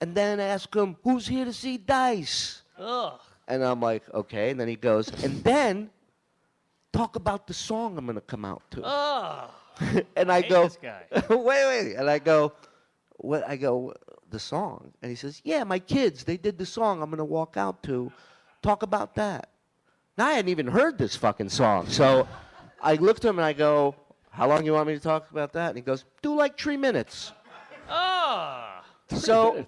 and then ask him, who's here to see Dice? Ugh. And I'm like, okay. And then he goes, and then talk about the song I'm going to come out to. Ugh. And I hate go, this guy. wait. And I go, what? I go, the song. And he says, yeah, my kids, they did the song I'm going to walk out to. Talk about that. Now, I hadn't even heard this fucking song. So I looked at him and I go, how long you want me to talk about that? And he goes, do like 3 minutes. Ah. So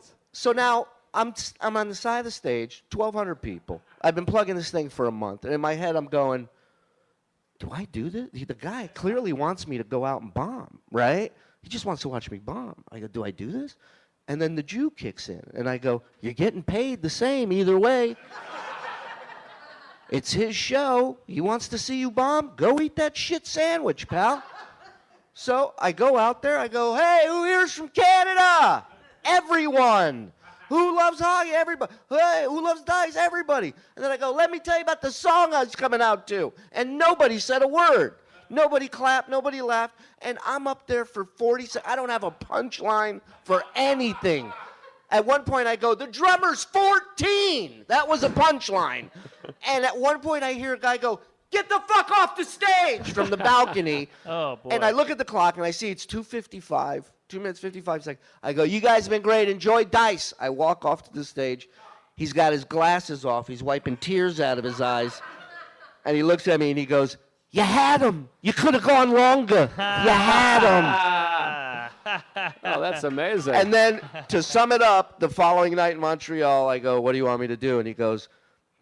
now I'm on the side of the stage, 1,200 people. I've been plugging this thing for a month. And in my head, I'm going, do I do this? The guy clearly wants me to go out and bomb, right? He just wants to watch me bomb. I go, do I do this? And then the Jew kicks in. And I go, you're getting paid the same either way. It's his show. He wants to see you bomb. Go eat that shit sandwich, pal. So I go out there. I go, hey, who here's from Canada? Everyone. Who loves hockey? Everybody. Hey, who loves dice? Everybody. And then I go, let me tell you about the song I was coming out to. And nobody said a word. Nobody clapped. Nobody laughed. And I'm up there for 40 seconds. I don't have a punchline for anything. At one point, I go, the drummer's 14. That was a punchline. And at one point, I hear a guy go, get the fuck off the stage from the balcony. Oh, boy. And I look at the clock, and I see it's 2:55, 2 minutes, 55 seconds. I go, you guys have been great. Enjoy dice. I walk off to the stage. He's got his glasses off. He's wiping tears out of his eyes. And he looks at me, and he goes, you had him. You could have gone longer. You had him. Oh, that's amazing. And then to sum it up, the following night in Montreal, I go, what do you want me to do? And he goes,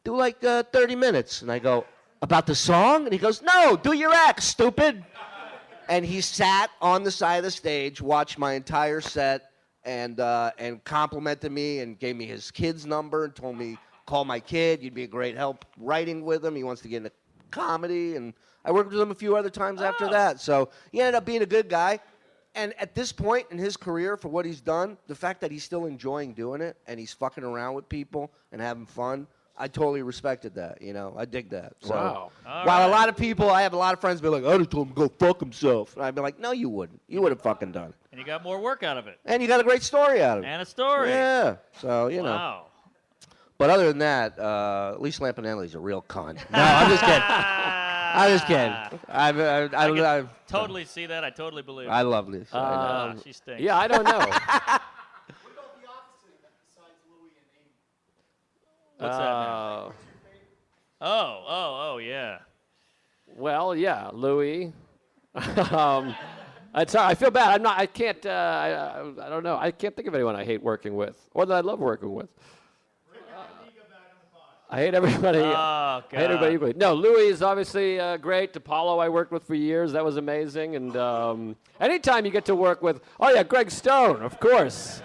do like 30 minutes. And I go, about the song? And he goes, no, do your act, stupid. And he sat on the side of the stage, watched my entire set, and complimented me and gave me his kid's number and told me, call my kid. You'd be a great help writing with him. He wants to get into comedy. And I worked with him a few other times after that. So he ended up being a good guy. And at this point in his career, for what he's done, the fact that he's still enjoying doing it and he's fucking around with people and having fun, I totally respected that. You know, I dig that. So, Wow. While a lot of people, I have a lot of friends be like, I just told him to go fuck himself. And I'd be like, no, you wouldn't. You would have fucking done it. And you got more work out of it. And you got a great story out of it. And a story. Yeah. So, you know. Wow. But other than that, Lisa Lampanelli's a real cunt. No, I'm just kidding. I'm just kidding. I I can totally see that. I totally believe it. I love Lisa. I know. She stinks. Yeah, I don't know. What about the opposite besides Louis and Amy? What's that now? Oh, yeah. Well, yeah, Louis. I feel bad. I can't, I don't know. I can't think of anyone I hate working with or that I love working with. I hate everybody. Oh, I hate everybody equally. No, Louis is obviously great. Apollo I worked with for years. That was amazing. And anytime you get to work with, Greg Stone, of course.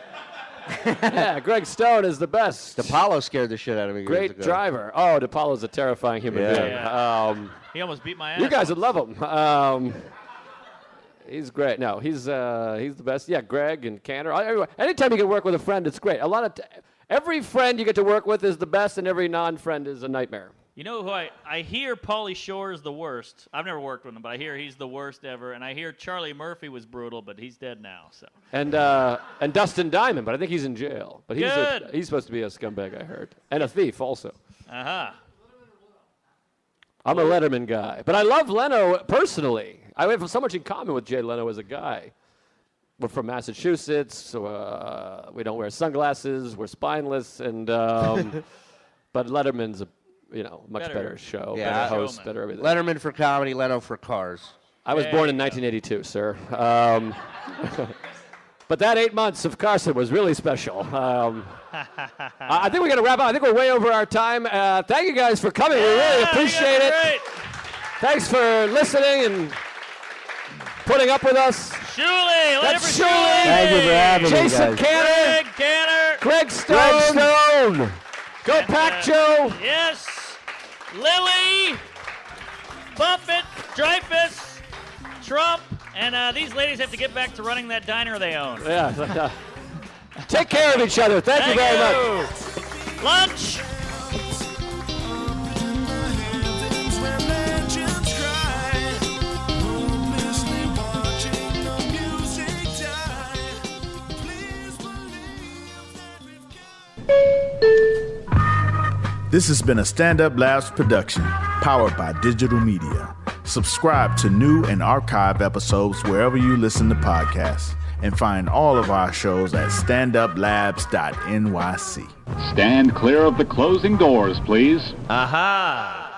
Yeah, Greg Stone is the best. Apollo scared the shit out of me. Great driver. Oh, DePaulo's a terrifying human being. Yeah. He almost beat my ass. You guys would love him. He's great. No, he's the best. Yeah, Greg and Cantor. Anytime you can work with a friend, it's great. Every friend you get to work with is the best, and every non-friend is a nightmare. You know who I hear Pauly Shore is the worst. I've never worked with him, but I hear he's the worst ever. And I hear Charlie Murphy was brutal, but he's dead now. So. And Dustin Diamond, but I think he's in jail. But Good. He's supposed to be a scumbag, I heard, and a thief also. Uh-huh. I'm a Letterman guy, but I love Leno personally. I have so much in common with Jay Leno as a guy. We're from Massachusetts. We don't wear sunglasses. We're spineless, and but Letterman's a much better show, better host, showman. better everything. Letterman for comedy, Leno for cars. I was born in 1982, sir. But that 8 months of Carson was really special. I think we got to wrap up. I think we're way over our time. Thank you guys for coming. We really appreciate it. Great. Thanks for listening and putting up with us. Shuli, That's Shuli. Thank you for having me, Jason guys. Cantor. Cantor. Greg Stone. Go Pack Joe. Yes. Lily. Buffett. Dreyfus. Trump. And these ladies have to get back to running that diner they own. Yeah. Take care of each other. Thank you very much. Lunch. This has been a Stand Up Labs production, powered by digital media. Subscribe to new and archive episodes wherever you listen to podcasts, and find all of our shows at standuplabs.nyc. Stand clear of the closing doors, please. Aha.